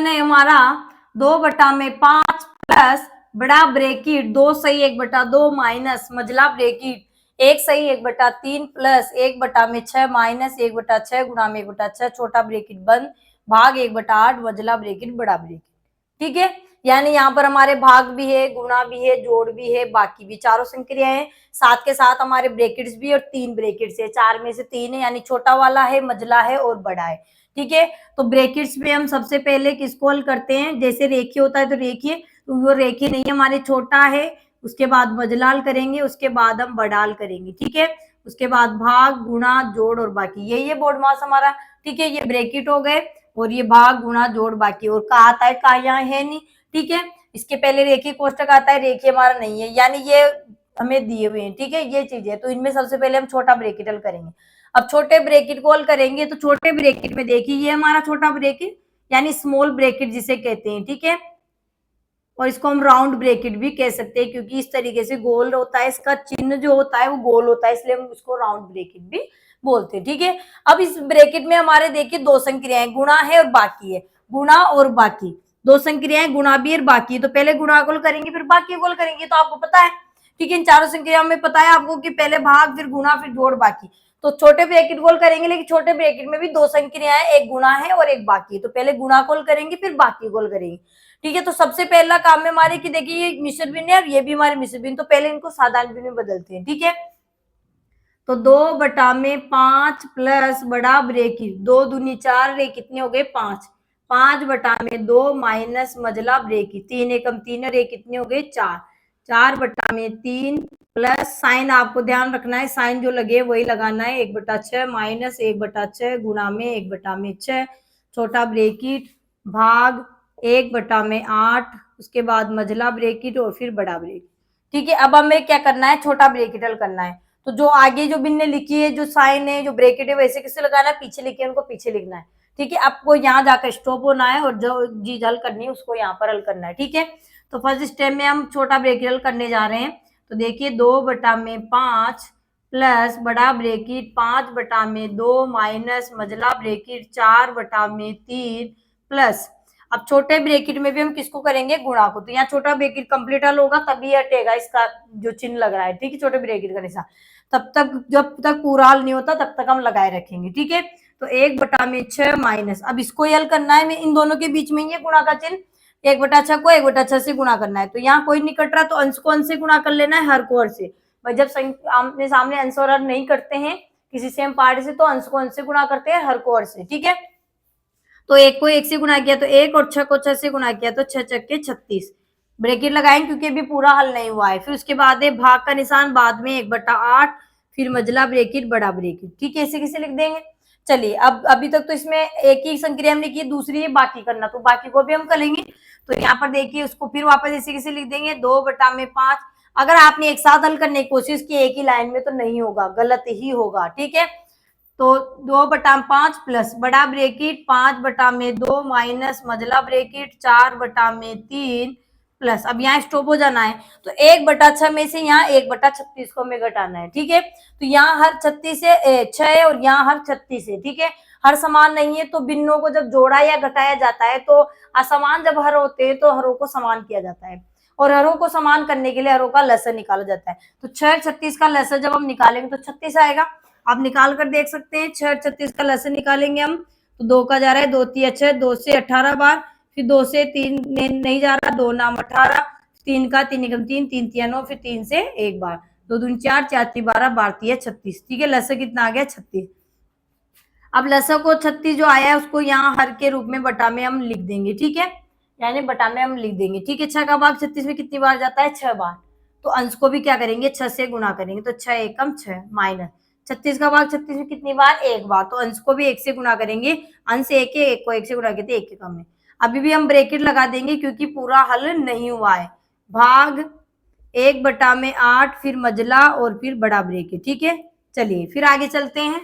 A: है हमारा 2 बटा में 5 प्लस बड़ा ब्रेकिट 2 सही 1 बटा 2 माइनस मझला ब्रेकिट 1 सही 1 बटा 3 प्लस 1 बटा में 6 माइनस 1 बटा 6 गुणा में 1 बटा 6 छोटा ब्रेकिट बंद भाग 1 बटा 8 मझला ब्रेकिट बड़ा ब्रेकिट। ठीक है, यानी यहाँ पर हमारे भाग भी है, गुणा भी है, जोड़ भी है, बाकी भी चारों संक्रियाएं हैं, साथ के साथ हमारे ब्रेकेट्स भी और 3 ब्रेकेट्स है, 4 में से 3 है, यानी छोटा वाला है, मझला है और बड़ा है। ठीक है, तो ब्रेकेट्स में हम सबसे पहले किसको हल करते हैं, जैसे रेखीय होता है तो रेखीय, तो वो रेखीय नहीं हमारे छोटा है, उसके बाद मझलाल करेंगे, उसके बाद हम बड़ाल करेंगे। ठीक है, उसके बाद भाग गुणा जोड़ और बाकी, यही है बोर्ड मास हमारा। ठीक है, ये ब्रेकेट हो गए और ये भाग गुणा जोड़ बाकी, और का आता है का यहाँ है नहीं। ठीक है, इसके पहले रेखीय कोष्टक आता है, रेखीय हमारा नहीं है, यानी ये हमें दिए हुए हैं। ठीक है, ये चीज है, तो इनमें सबसे पहले हम छोटा ब्रेकेट हल करेंगे। अब छोटे ब्रेकेट को हल करेंगे तो छोटे ब्रेकेट में देखिए ये हमारा छोटा ब्रेकेट यानी स्मॉल ब्रेकेट जिसे कहते हैं। ठीक है, और इसको हम राउंड ब्रेकेट भी कह सकते हैं, क्योंकि इस तरीके से गोल होता है, इसका चिन्ह जो होता है वो गोल होता है, इसलिए हम उसको राउंड ब्रेकेट भी बोलते हैं। ठीक है, अब इस ब्रेकेट में हमारे देखिए 2 संक्रियाएं गुणा है और बाकी है, गुणा और बाकी 2 संक्रियाएं, गुणा भी और बाकी, तो पहले गुणा गोल करेंगे फिर बाकी गोल करेंगे, तो आपको पता है। ठीक है, इन चारों संक्रियाओं में पता है आपको कि पहले भाग फिर गुणा फिर जोड़ बाकी, तो छोटे ब्रैकेट गोल करेंगे, लेकिन छोटे ब्रैकेट में भी 2 संक्रियाएं, एक गुणा है और एक बाकी है, तो पहले गुणा गोल करेंगे फिर बाकी गोल करेंगे। ठीक है, तो सबसे पहला काम है हमारे कि देखिए ये मिश्र भिन्न है और ये भी हमारे मिश्र भिन्न, तो पहले इनको साधारण भिन्न में बदलते हैं। ठीक है, तो 2 बटा में 5 प्लस बड़ा ब्रेकेट 2 दूनी 4 रे कितने हो गए 5, 5 बटा में 2 माइनस मझला ब्रेकेट 3 एकम 3 रे कितने हो गए 4, 4 बटा में 3 प्लस साइन आपको ध्यान रखना है, साइन जो लगे वही लगाना है, 1 बटा 6 माइनस 1 बटा 6 गुणा में 1 बटा में 6 छोटा ब्रेकेट भाग 1 बटा में 8, उसके बाद मझला ब्रेकेट और फिर बड़ा ब्रेकेट। ठीक है, अब हमें क्या करना है, छोटा ब्रेकेट हल करना है, तो जो आगे जो भिन्न लिखी है, जो साइन है, जो ब्रेकेट है, वैसे किससे लगाना है, पीछे लिखे उनको पीछे लिखना है। ठीक है, आपको यहाँ जाकर स्टॉप होना है और जो चीज हल करनी है उसको यहाँ पर हल करना है। ठीक है, तो फर्स्ट स्टेप में हम छोटा ब्रेकेट हल करने जा रहे हैं, तो देखिए 2 बटा में 5 प्लस बड़ा ब्रेकेट 5/2 माइनस मजला ब्रेकेट 4/3 प्लस, अब छोटे ब्रेकेट में भी हम किसको करेंगे, गुणा को। तो यहाँ छोटा ब्रेकेट कंप्लीट हल होगा तभी हटेगा इसका जो चिन्ह लग रहा है, ठीक है, छोटे ब्रेकेट का निशान। तब तक जब तक पूरा हल नहीं होता तब तक हम लगाए रखेंगे, ठीक है। तो 1/6 माइनस, अब इसको हल करना है, इन दोनों के बीच में ये गुणा का चिन्ह, 1/6 को 1/6 से गुणा करना है। तो यहाँ कोई नहीं कट रहा तो अंश को अंश से गुणा कर लेना है, हर को हर से। भाई जब आमने सामने अंश और हर नहीं करते हैं किसी सेम पार्ट से, तो अंश को अंश से गुणा करते हैं, हर को हर से, ठीक है। तो 1 को 1 से गुणा किया तो 1 और 6 को 6 से गुणा किया तो 6 छक्के 36, ब्रैकेट लगाएंगे क्योंकि अभी पूरा हल नहीं हुआ है। फिर उसके बाद है भाग का निशान, बाद में 1/8, फिर मजला ब्रैकेट बड़ा ब्रैकेट, ठीक है, ऐसे कैसे लिख देंगे। चलिए अब अभी तक तो इसमें एक ही संक्रिया हमने की, दूसरी है बाकी करना, तो बाकी को भी हम करेंगे। तो यहाँ पर देखिए उसको फिर वापस ऐसे कैसे लिख देंगे, 2/5। अगर आपने एक साथ हल करने की कोशिश की एक ही लाइन में तो नहीं होगा, गलत ही होगा, ठीक है। तो 2/5 प्लस बड़ा ब्रेकेट 5/2 माइनस मजला ब्रेकेट 4/3 प्लस, अब यहाँ स्टॉप हो जाना है। तो 1/6 में से यहाँ 1/36 को हमें घटाना है, ठीक है। तो यहाँ हर 36 है 6 है और यहाँ हर 36 है, ठीक है। हर समान नहीं है तो भिन्नों को जब जोड़ा या घटाया जाता है तो असमान जब हर होते हैं तो हरों को समान किया जाता है, और हरों को समान करने के लिए हरों का लसर निकाला जाता है। तो 6 36 का लसर जब हम निकालेंगे तो 36 आएगा। आप निकाल कर देख सकते हैं, 6 36 का लसर निकालेंगे हम तो 2 का जा रहा है 2 3 6, 2 से 18 बार, फिर 2 से 3 नहीं जा रहा, 2 नाम 18, 3 का 3 निकम 3, 3 3 9, फिर 3 से 1 बार, 2 दूनी 4, 4 3 12, 12 3 36, ठीक है। लसर कितना आ गया 36। अब लसर को 36 जो आया है उसको यहाँ हर के रूप में बटा में हम लिख देंगे, ठीक है, यानी बटा में हम लिख देंगे, ठीक है। 6 का भाग 36 में कितनी बार जाता है, 6 बार। तो अंश को भी क्या करेंगे, 6 से गुणा करेंगे, तो 6 एकम 6 माइनस 36 का भाग 36 में कितनी बार, 1 बार। तो अंश को भी 1 से गुणा करेंगे, अंश 1 है, 1 को 1 से गुणा करते 1 के कम में। अभी भी हम ब्रैकेट लगा देंगे क्योंकि पूरा हल नहीं हुआ है। भाग 1/8, फिर मजला और फिर बड़ा ब्रैकेट, ठीक है। चलिए फिर आगे चलते हैं।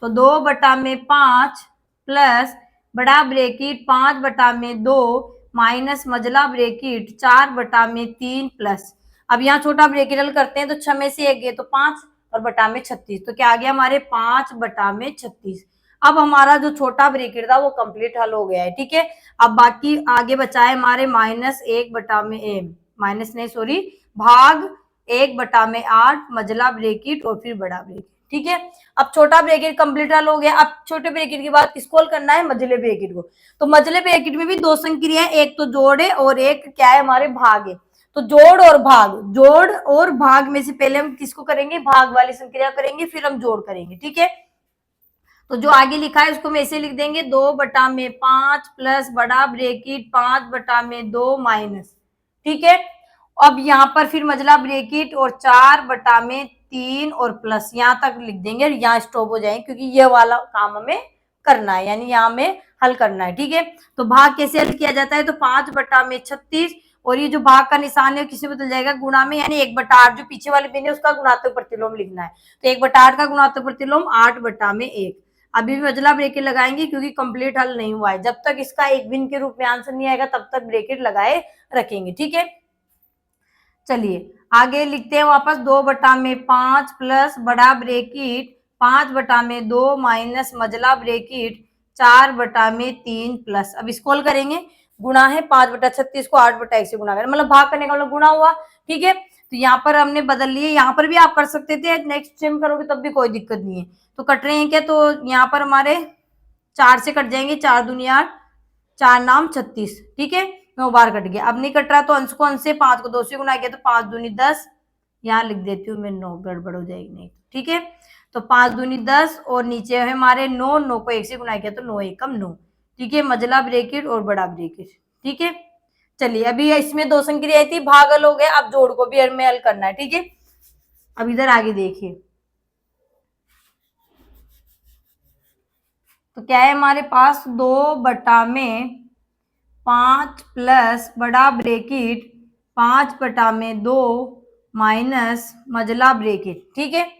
A: तो 2/5 प्लस बड़ा ब्रैकेट 5/2 माइनस मजला ब्रैकेट 4/3 प्लस, अब यहाँ छोटा ब्रैकेट हल करते हैं तो 6 में से 1 गए तो 5 और बटा में 36, तो क्या आ गया हमारे 5/36। अब हमारा जो छोटा ब्रैकेट था वो कंप्लीट हल हो गया है, ठीक है। अब बाकी आगे बचा है हमारे माइनस नहीं सॉरी भाग 1/8 मजला ब्रैकेट और फिर बड़ा ब्रैकेट, ठीक है। अब छोटा ब्रैकेट कंप्लीट हल हो गया। अब छोटे ब्रैकेट के बाद किसको हल करना है, मझले ब्रैकेट को। तो मझले ब्रैकेट में भी दो संक्रिया है, एक तो जोड़ है और एक क्या है हमारे भाग है। तो जोड़ और भाग में से पहले हम किसको करेंगे, भाग वाली संक्रिया करेंगे, फिर हम जोड़ करेंगे, ठीक है। तो जो आगे लिखा है उसको हम ऐसे लिख देंगे, 2/5 प्लस बड़ा ब्रैकेट 5/2 माइनस, ठीक है। अब यहाँ पर फिर मजला ब्रैकेट और 4/3 और प्लस, यहाँ तक लिख देंगे, यहाँ स्टॉप हो जाएंगे क्योंकि ये वाला काम हमें करना है, यानी यहाँ में हल करना है, ठीक है। तो भाग कैसे हल किया जाता है, तो 5/36 और ये जो भाग का निशान है किसी बदल जाएगा गुणा में, यानी 1/8 जो पीछे वाले बिंदु है उसका गुणात्मक प्रतिलोम लिखना है। तो 1/8 का गुणात्मक प्रतिलोम 8/1। अभी भी मजला ब्रैकेट लगाएंगे क्योंकि कंप्लीट हल नहीं हुआ है, जब तक इसका एक भिन्न के रूप में आंसर नहीं आएगा तब तक ब्रैकेट लगाए रखेंगे, ठीक है। चलिए आगे लिखते हैं वापस, 2/5 प्लस बड़ा ब्रैकेट 5/2 माइनस मजला ब्रैकेट 4/3 प्लस, अब इसको हल करेंगे, गुणा है 5/36 को 8/1 से गुणा करें, मतलब भाग करने का मतलब गुणा हुआ, ठीक है। तो यहाँ पर हमने बदल लिए, यहाँ पर भी आप कर सकते थे, नेक्स्ट टाइम करोगे तब भी कोई दिक्कत नहीं है। तो कट रहे हैं क्या, तो यहाँ पर हमारे 4 से कट जाएंगे, 4 दूनी 8, 4 नाम 36, ठीक है, 9 बार कट गया। अब नहीं कट रहा तो अंश को अंश से 5 को 2 से गुना किया तो 5 दूनी 10, यहाँ लिख देती हूँ मैं 9, गड़बड़ हो जाएगी नहीं, ठीक है। तो 5 दूनी 10 और नीचे है हमारे 9, 9 को 1 से गुना किया तो 9 एकम 9, ठीक है, मजला ब्रैकेट और बड़ा ब्रैकेट, ठीक है। चलिए अभी इसमें दो संक्रिया थी, भाग हल हो गया, अब जोड़ को भी हमें हल करना है, ठीक है। अब इधर आगे देखिए, तो क्या है हमारे पास, 2/5 प्लस बड़ा ब्रैकेट 5/2 माइनस मजला ब्रैकेट, ठीक है।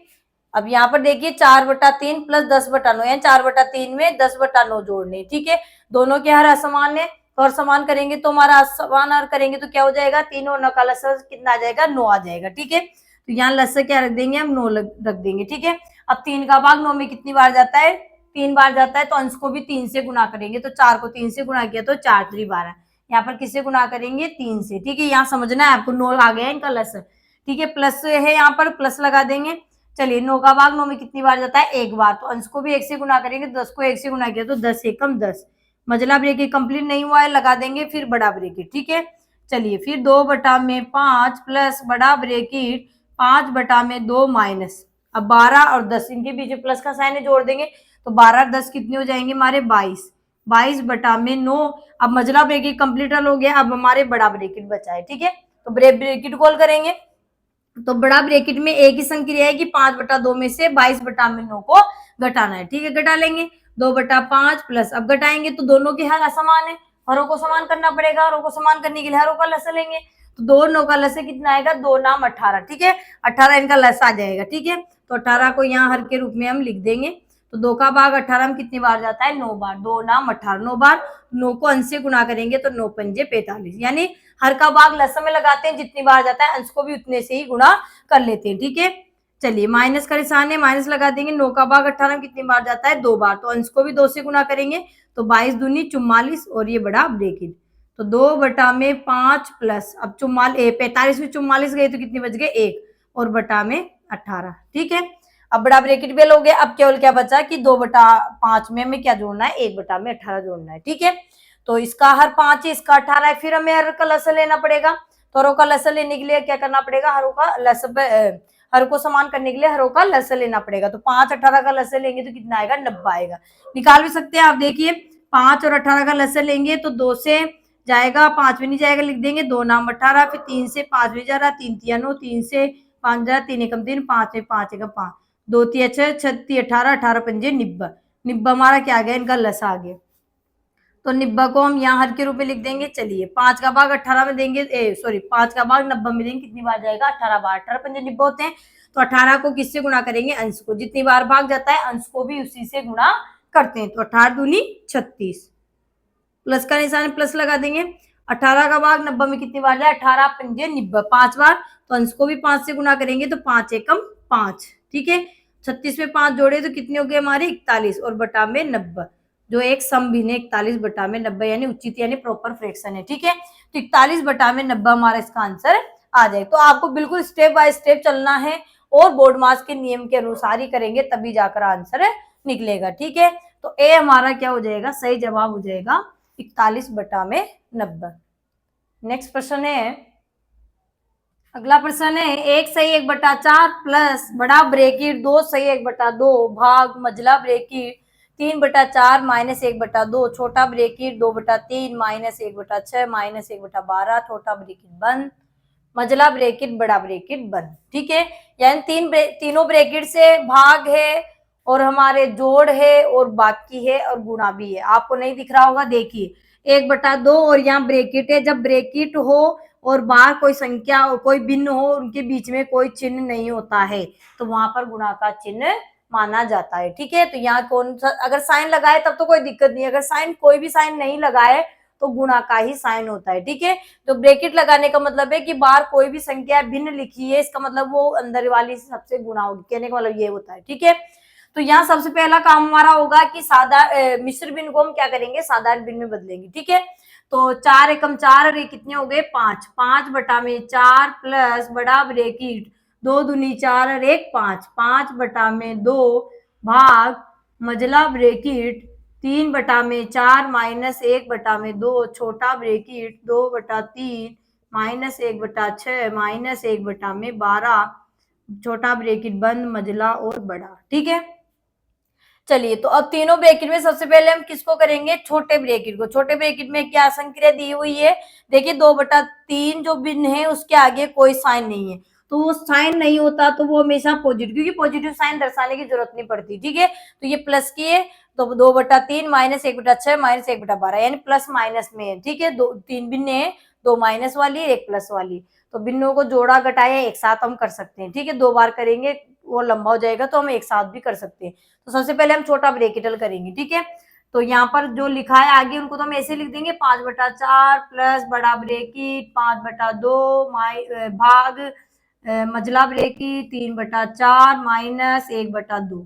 A: अब यहाँ पर देखिए 4/3 प्लस 10/9, यानी 4/3 में 10/9 जोड़ने, ठीक है। दोनों के हर असमान है तो हर समान करेंगे तो हमारा असमान हर करेंगे तो क्या हो जाएगा, 3 और 9 का लसागु कितना आ जाएगा, 9 आ जाएगा, ठीक है। तो यहाँ लस क्या रख देंगे हम, 9 रख देंगे, ठीक है। अब 3 का भाग 9 में कितनी बार जाता है, 3 बार जाता है, तो अंश को भी 3 से गुना करेंगे, तो 4 को 3 से गुना किया तो 4 3 12। यहाँ पर किससे गुना करेंगे, 3 से, ठीक है। यहाँ समझना है आपको, 9 आ गया इनका लस, ठीक है। प्लस है, यहाँ पर प्लस लगा देंगे। चलिए 9 का भाग 9 में कितनी बार जाता है, एक बार, तो अंश को भी 1 से गुना करेंगे, 10 को 1 से गुना किया तो 10 एकम 10। मझला ब्रेकेट कंप्लीट नहीं हुआ है, लगा देंगे फिर बड़ा ब्रेकेट, ठीक है। चलिए फिर 2/5 प्लस बड़ा ब्रेकेट 5/2 माइनस, अब 12 और 10 इनके बीच प्लस का साइन जोड़ देंगे, तो 12 और 10 कितने हो जाएंगे हमारे, 22। 22/9। अब मझला ब्रेकेट कंप्लीट हो गया, अब हमारे बड़ा ब्रेकेट बचा है, ठीक है। तो ब्रेकेट कॉल करेंगे, तो बड़ा ब्रेकेट में एक ही संक्रिया है कि 5/2 में से 22/9 को घटाना है, ठीक है। घटा लेंगे 2/5 प्लस, अब घटाएंगे तो दोनों के हर असमान है, हरों को समान करना पड़ेगा, हरों को समान करने के लिए हरों का लस लेंगे, तो 2 9 का लस कितना आएगा, 2 नाम 18, ठीक है। 18 इनका लस आ जाएगा, ठीक है। तो 18 को यहाँ हर के रूप में हम लिख देंगे, तो 2 का भाग 18 में कितनी बार जाता है, 9 बार, 2 नाम 18, 9 बार, 9 को अंश से गुना करेंगे तो 9 पंजे 45, यानी हर का भाग लस में लगाते हैं, जितनी बार जाता है अंश को भी उतने से ही गुना कर लेते हैं, ठीक है। चलिए माइनस का निशान है, माइनस लगा देंगे, 9 का भाग 18 कितनी बार जाता है, 2 बार, तो अंश को भी 2 से गुना करेंगे, तो 22 दूनी 44 और ये बड़ा ब्रेकेट, तो 2/5 प्लस, अब 45 में 44 गए तो कितनी बच गए, 1 और बटा में 18, ठीक है। अब बड़ा ब्रेकेट बेल हो गया, अब केवल क्या बचा कि 2/5 में हमें क्या जोड़ना है, 1/18 जोड़ना है, ठीक है। तो इसका हर 5 है, इसका 18 है, फिर हमें हर का लसन लेना पड़ेगा, तो हरों का लसन लेने के लिए क्या करना पड़ेगा, हरों का लसन, हर को समान करने के लिए हरों का लसन लेना पड़ेगा, तो 5 18 का लसन लेंगे तो कितना आएगा, 90 आएगा। निकाल भी सकते हैं आप, देखिए 5 और 18 का लसन लेंगे तो 2 से जाएगा, 5 में नहीं जाएगा, लिख देंगे 2 नाम 18, फिर 3 से 5 में जा रहा, 3 तिया 9, 3 से 5 जा, 3 एकम 3, 5 में 5 एकम 5, 2 तिया 6, 6 तिया 18, 18 पंजे 90, 90 हमारा क्या आ गया, इनका लस आ गया। तो 90 को हम यहाँ हर के रूप में लिख देंगे। चलिए 5 का भाग 18 में देंगे, 5 का भाग 90 में देंगे, कितनी बार जाएगा, 18 बार, 18 पंजे 90 होते हैं, तो 18 को किससे गुना करेंगे, अंश को, जितनी बार भाग जाता है अंश को भी उसी से गुना करते हैं, तो 18 दूनी 36, प्लस का निशान प्लस लगा देंगे, 18 का भाग 90 में कितनी बार जाए, 18 पंजे 90, 5 बार, तो अंश को भी 5 से गुना करेंगे, तो 5 एकम 5, ठीक है। 36 में 5 जोड़े तो कितने हो गए हमारे, 41 और बटा में 90, जो एक सम भिन्न है, 41 बटा में 90 यानी उचित यानी प्रॉपर फ्रैक्शन है, ठीक है। तो 41 बटा में 90 हमारा इसका आंसर आ जाए। तो आपको बिल्कुल स्टेप बाय स्टेप चलना है और बोर्ड मास के नियम के अनुसार ही करेंगे, तभी जाकर आंसर निकलेगा, ठीक है। तो ए हमारा क्या हो जाएगा, सही जवाब हो जाएगा 41 बटा में 90। नेक्स्ट प्रश्न है, अगला प्रश्न है, 1 सही 1/4 प्लस बड़ा ब्रेकेट 2 सही 1/2 भाग मझला ब्रेकेट 3/4 माइनस 1/2 छोटा ब्रेकेट 2/3 माइनस 1/6 माइनस 1/12 छोटा ब्रेकेट बंद, मझला ब्रेकेट बड़ा ब्रेकेट बंद, ठीक है। यानी तीनों ब्रेकेट से भाग है और हमारे जोड़ है और बाकी है और गुणा भी है, आपको नहीं दिख रहा होगा, देखिए 1/2 और यहाँ ब्रेकेट है, जब ब्रेकेट हो और बाहर कोई संख्या हो, कोई भिन्न हो, उनके बीच में कोई चिन्ह नहीं होता है, तो वहां पर गुणा का चिन्ह माना जाता है, ठीक है। तो यहाँ कौन सा, अगर साइन लगाए तब तो कोई दिक्कत नहीं है, अगर साइन कोई भी साइन नहीं लगाए तो गुणा का ही साइन होता है, ठीक है। तो ब्रेकेट लगाने का मतलब है कि बाहर कोई भी संख्या भिन्न लिखी है, इसका मतलब वो अंदर वाली से सबसे गुणा होगी, कहने का मतलब ये होता है, ठीक है। तो यहाँ सबसे पहला काम हमारा होगा कि मिश्र भिन्न को हम क्या करेंगे, साधारण भिन्न में बदलेंगे, ठीक है। तो 4 एकम 4 और ये कितने हो गए, 5, 5 बटा में 4 प्लस बड़ा ब्रेकेट 2 दूनी 4 और 1 5, 5 बटा में 2 भाग मझला ब्रेकेट 3 बटा में 4 माइनस 1 बटा में 2 छोटा ब्रेकेट 2/3 माइनस 1/6 माइनस 1 में 12 छोटा ब्रेकेट बंद मझला और बड़ा, ठीक है। चलिए तो अब तीनों ब्रैकेट में सबसे पहले हम किसको करेंगे, छोटे ब्रैकेट को। छोटे ब्रैकेट में क्या संक्रिया दी हुई है, देखिए 2/3 जो भिन्न है उसके आगे कोई साइन नहीं है, तो वो साइन नहीं होता तो वो हमेशा पॉजिटिव, क्योंकि पॉजिटिव साइन दर्शाने की जरूरत नहीं पड़ती, ठीक है। तो ये प्लस की है, तो 2/3 माइनस 1/6 माइनस 1/12 यानी प्लस माइनस में है, ठीक है। 3 भिन्न है, 2 माइनस वाली 1 प्लस वाली, तो भिन्नों को जोड़ा घटाया एक साथ हम कर सकते हैं, ठीक है। 2 बार करेंगे वो लंबा हो जाएगा, तो हम एक साथ भी कर सकते हैं। तो सबसे पहले हम छोटा ब्रैकेट करेंगे, ठीक है। तो यहाँ पर जो लिखा है आगे उनको तो हम ऐसे लिख देंगे 5/4 प्लस बड़ा ब्रैकेट 5/2 भाग मजला ब्रेकेट 3/4 माइनस 1/2,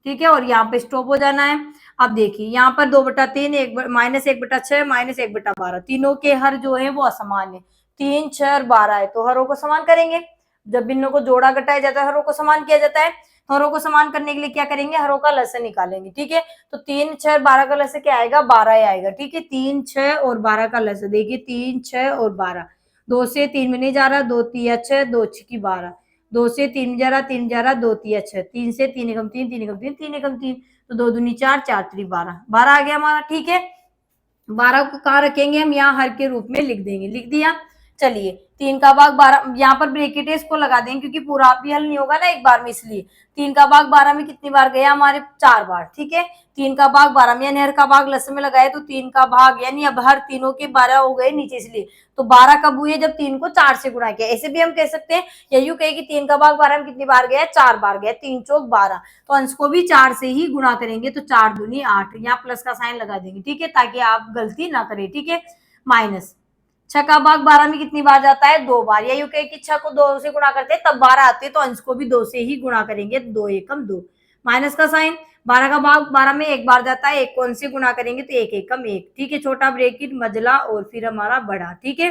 A: ठीक है। और यहाँ पे स्टॉप हो जाना है। अब देखिए यहाँ पर 2/3 माइनस 1/6 माइनस 1/12, तीनों के हर जो है वो असमान है। 3, 6 और 12 है तो हरों को समान करेंगे। जब भिन्नों को जोड़ा घटाया जाता है हरों को समान किया जाता है। तो हरों को समान करने के लिए क्या करेंगे, हरों का लसन निकालेंगे, ठीक है। तो 3, 6 और 12 का लसन क्या आएगा, 12 आएगा, ठीक है। 3, 6 और 12 का लसन देखिए 3, 6 और 12, 2 से 3 में नहीं जा रहा, 2 3 6, 2 6 12, 2 से 3 जा रहा, 3 जा रहा, 2 3 6, 3 से 3 एकम 3, 3 एकम 3, 3 एकम 3, तो 2 दूनी 4, 4 3 12, 12 आ गया हमारा, ठीक है। 12 को कहाँ रखेंगे हम, यहाँ हर के रूप में लिख देंगे, लिख दिया। चलिए 3 का भाग 12, यहाँ पर ब्रेकेट है इसको लगा देंगे क्योंकि पूरा भी हल नहीं होगा ना एक बार में, इसलिए 3 का भाग 12 में कितनी बार गया हमारे, 4 बार, ठीक है। 3 का भाग 12 में यानी हर का भाग लसन में लगाए तो 3 का भाग यानी अब हर तीनों के 12 हो गए नीचे, इसलिए तो 12 कब हुए, जब 3 को 4 से गुणा किया। ऐसे भी हम कह सकते हैं या यूं कहे कि 3 का भाग 12 में कितनी बार गया, 4 बार गया, 3 चौक 12, तो अंश को भी 4 से ही गुणा करेंगे, तो 4 दूनी 8, यहाँ प्लस का साइन लगा देंगे, ठीक है, ताकि आप गलती ना करें, ठीक है। माइनस 6 का भाग 12 में कितनी बार जाता है, 2 बार, या यूं कहे कि 6 को 2 से गुणा करते हैं तब 12 आते हैं, तो अंश को भी 2 से ही गुणा करेंगे, 2 एकम 2, माइनस का साइन। 12 का भाग 12 में एक बार जाता है, एक कौन से गुणा करेंगे, तो 1 एकम 1, ठीक है। छोटा ब्रेकेट मजला और फिर हमारा बड़ा, ठीक है।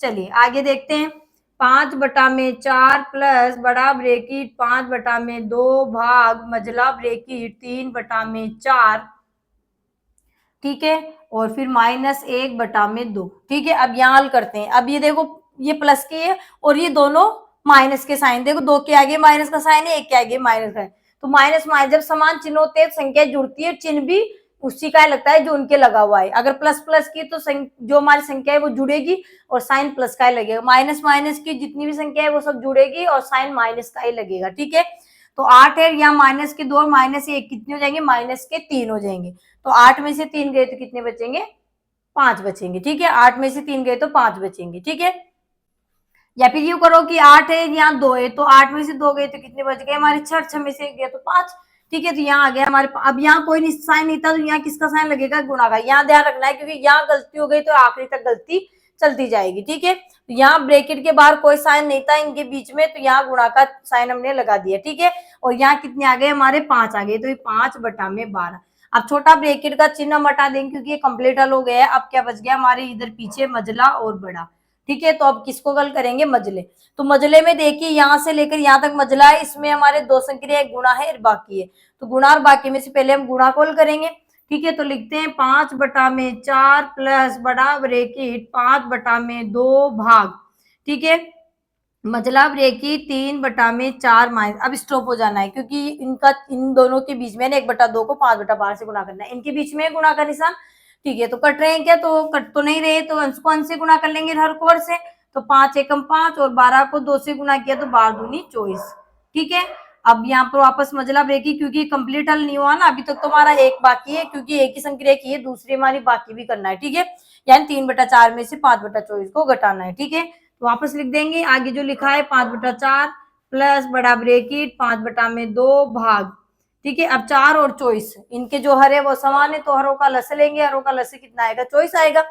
A: चलिए आगे देखते हैं। 5/4 प्लस बड़ा ब्रेकेट 5/2 भाग मजला ब्रेकेट 3/4, ठीक है। और फिर -1/2, ठीक है। अब यहाँ हल करते हैं। अब ये देखो ये प्लस के है और ये दोनों माइनस के साइन, देखो 2 के आगे माइनस का साइन है, 1 के आगे माइनस का है, तो माइनस माइनस जब समान चिन्ह होते हैं संख्या जुड़ती है, चिन्ह भी उसी का लगता है जो उनके लगा हुआ है। अगर प्लस प्लस की तो जो हमारी संख्या है वो जुड़ेगी और साइन प्लस का ही लगेगा, माइनस माइनस की जितनी भी संख्या है वो सब जुड़ेगी और साइन माइनस का ही लगेगा, ठीक है। तो 8 है, यहाँ माइनस के 2 और माइनस 1 कितने हो जाएंगे, माइनस के 3 हो जाएंगे, तो 8 में से 3 गए तो कितने बचेंगे, 5 बचेंगे, ठीक है। 8 में से 3 गए तो 5 बचेंगे, ठीक है। या फिर यूं करो कि 8 है यहाँ 2 है, तो 8 में से 2 गए तो कितने बच गए हमारे, 6, 6 में से गए तो 5, ठीक है। तो यहाँ आ गया हमारे, अब यहाँ कोई साइन नहीं था तो यहाँ किसका साइन लगेगा, गुणा का। यहाँ ध्यान रखना है क्योंकि यहाँ गलती हो गई तो आखिरी तक गलती चलती जाएगी, ठीक है। तो यहाँ ब्रैकेट के बाहर कोई साइन नहीं था इनके बीच में, तो यहाँ गुणा का साइन हमने लगा दिया, ठीक है। और यहाँ कितने आ गए हमारे, 5 आ गए, तो ये 5/12। अब छोटा ब्रैकेट का चिन्ह हम हटा देंगे क्योंकि ये कंप्लीट हल हो गया है। अब क्या बच गया हमारे इधर पीछे, मजला और बड़ा, ठीक है। तो अब किसको हल करेंगे, मजले। तो मजले में देखिए यहाँ से लेकर यहाँ तक मजला है, इसमें हमारे 2 संक्रिया, एक गुणा है और बाकी है, तो गुणा और बाकी में से पहले हम गुणा को हल करेंगे, ठीक है। तो लिखते हैं 5/4 प्लस बड़ा ब्रैकेट 5/2 भाग, ठीक है, मजला ब्रैकेट 3/4 माइनस, अब स्टॉप हो जाना है क्योंकि इनका इन दोनों के बीच में 1/2 को 5/12 से गुणा करना है, इनके बीच में गुणा का निशान, ठीक है। तो कट रहे हैं क्या, तो कट तो नहीं रहे, तो अंश को अंश से गुणा कर लेंगे हर को हर से, तो 5 एकम 5 और 12 को 2 से गुणा किया तो 12 दूनी 24, ठीक है। अब यहाँ पर वापस मजला ब्रेकी क्योंकि कंप्लीट हल नहीं हुआ ना अभी तक, तो हमारा एक बाकी है क्योंकि एक ही संक्रिया की है, दूसरी हमारी बाकी भी करना है, ठीक है। यानी 3/4 में से 5/24 को घटाना है, ठीक है। तो वापस लिख देंगे आगे जो लिखा है 5/4 प्लस बड़ा ब्रेकेट 5/2 भाग, ठीक है। अब 4 और 24 इनके जो हर है वो समान है, तो हरों का लस लेंगे, हरों का लस कितना आएगा, 24 आएगा,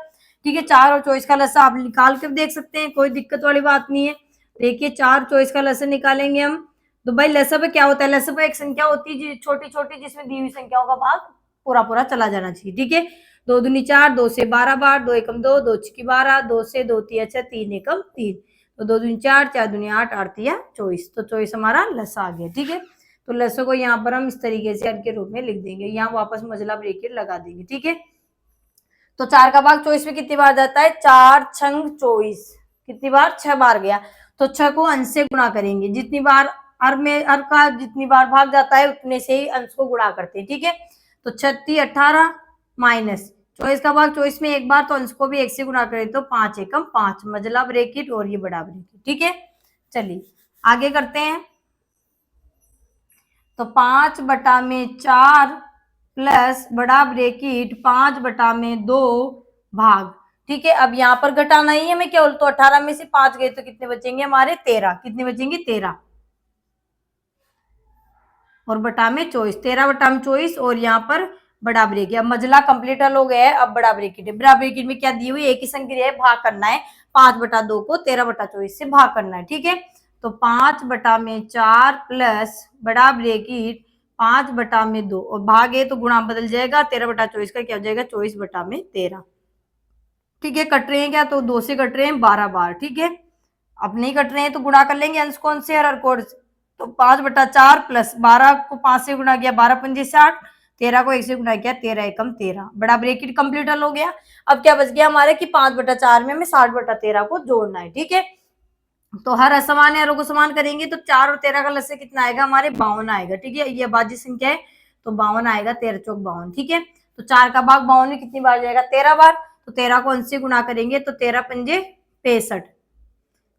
A: ठीक है। 4 और 24 का लसा आप निकाल कर देख सकते हैं, कोई दिक्कत वाली बात नहीं है। देखिए 4 24 का लसा निकालेंगे हम, तो भाई लसा पे क्या होता है, लसा पे एक संख्या होती है छोटी छोटी जिसमें दी हुई संख्याओं का भाग पूरा पूरा चला जाना चाहिए, ठीक है। 2 दूनी 4, 2 से 12 बार, 2 एकम 2, 2 छकी 12, 2 से 2 तिया 6, 3 एकम 3, तो 2 दूनी 4, 4 दूनी 8, 8 तिया 24, तो 24 हमारा लसा आ गया, ठीक है। तो लसों को यहाँ पर हम इस तरीके से हर के रूप में लिख देंगे, यहाँ वापस मजला ब्रैकेट लगा देंगे, ठीक है। तो 4 का भाग 24 में कितनी बार जाता है, 4 छंग 24, कितनी बार, 6 बार गया, तो 6 को अंश से गुणा करेंगे, जितनी बार अर का जितनी बार भाग जाता है उतने से ही अंश को गुणा करते हैं, ठीक है। तो 36 18 माइनस 24 का भाग 24 में एक बार, तो अंश को भी 1 से गुणा करें तो 5 एकम 5, मजला ब्रैकेट और ये बड़ा ब्रैकेट, ठीक है। चलिए आगे करते हैं। तो 5/4 प्लस बड़ा ब्रैकेट 5/2 भाग, ठीक है। अब यहाँ पर घटाना ही है हमें केवल, तो 18 में से 5 गए तो कितने बचेंगे हमारे, 13, कितने बचेंगे 13, और बटा में 24, 13/24, और यहाँ पर बड़ा ब्रैकेट। अब मजला कंप्लीट हल हो गया है, अब बड़ा ब्रैकेट है, बड़ा ब्रैकेट में क्या दी हुई, एक ही संक्रिया है, भाग करना है, 5/2 को 13/24 से भाग करना है, ठीक है। तो 5/4 प्लस बड़ा ब्रैकेट 5/2 और भाग है तो गुणा बदल जाएगा, 13/24 का क्या हो जाएगा 24/13। ठीक है, कट रहे हैं क्या, तो 2 से कट रहे हैं 12 बार। ठीक है, अब नहीं कट रहे हैं तो गुणा कर लेंगे अंश कौन से हर कोड। तो 5/4 प्लस 12 को 5 से गुणा किया 12 पंजे 60, 13 को 1 से गुणा किया 13 एकम 13, बड़ा ब्रैकेट कंप्लीट हो गया। अब क्या बच गया हमारे कि 5/4 में हमें 60/13 को जोड़ना है। ठीक है, तो हर असमान हरों को समान करेंगे तो 4 और 13 का लसे कितना आएगा हमारे 52 आएगा। ठीक है, ये अभाज्य संख्या है तो 52 आएगा, 13 चौक 52। ठीक है, तो 4 का भाग 52 में कितनी बार जाएगा 13 बार, तो 13 को अंश से गुणा करेंगे तो 13 पंजे 65,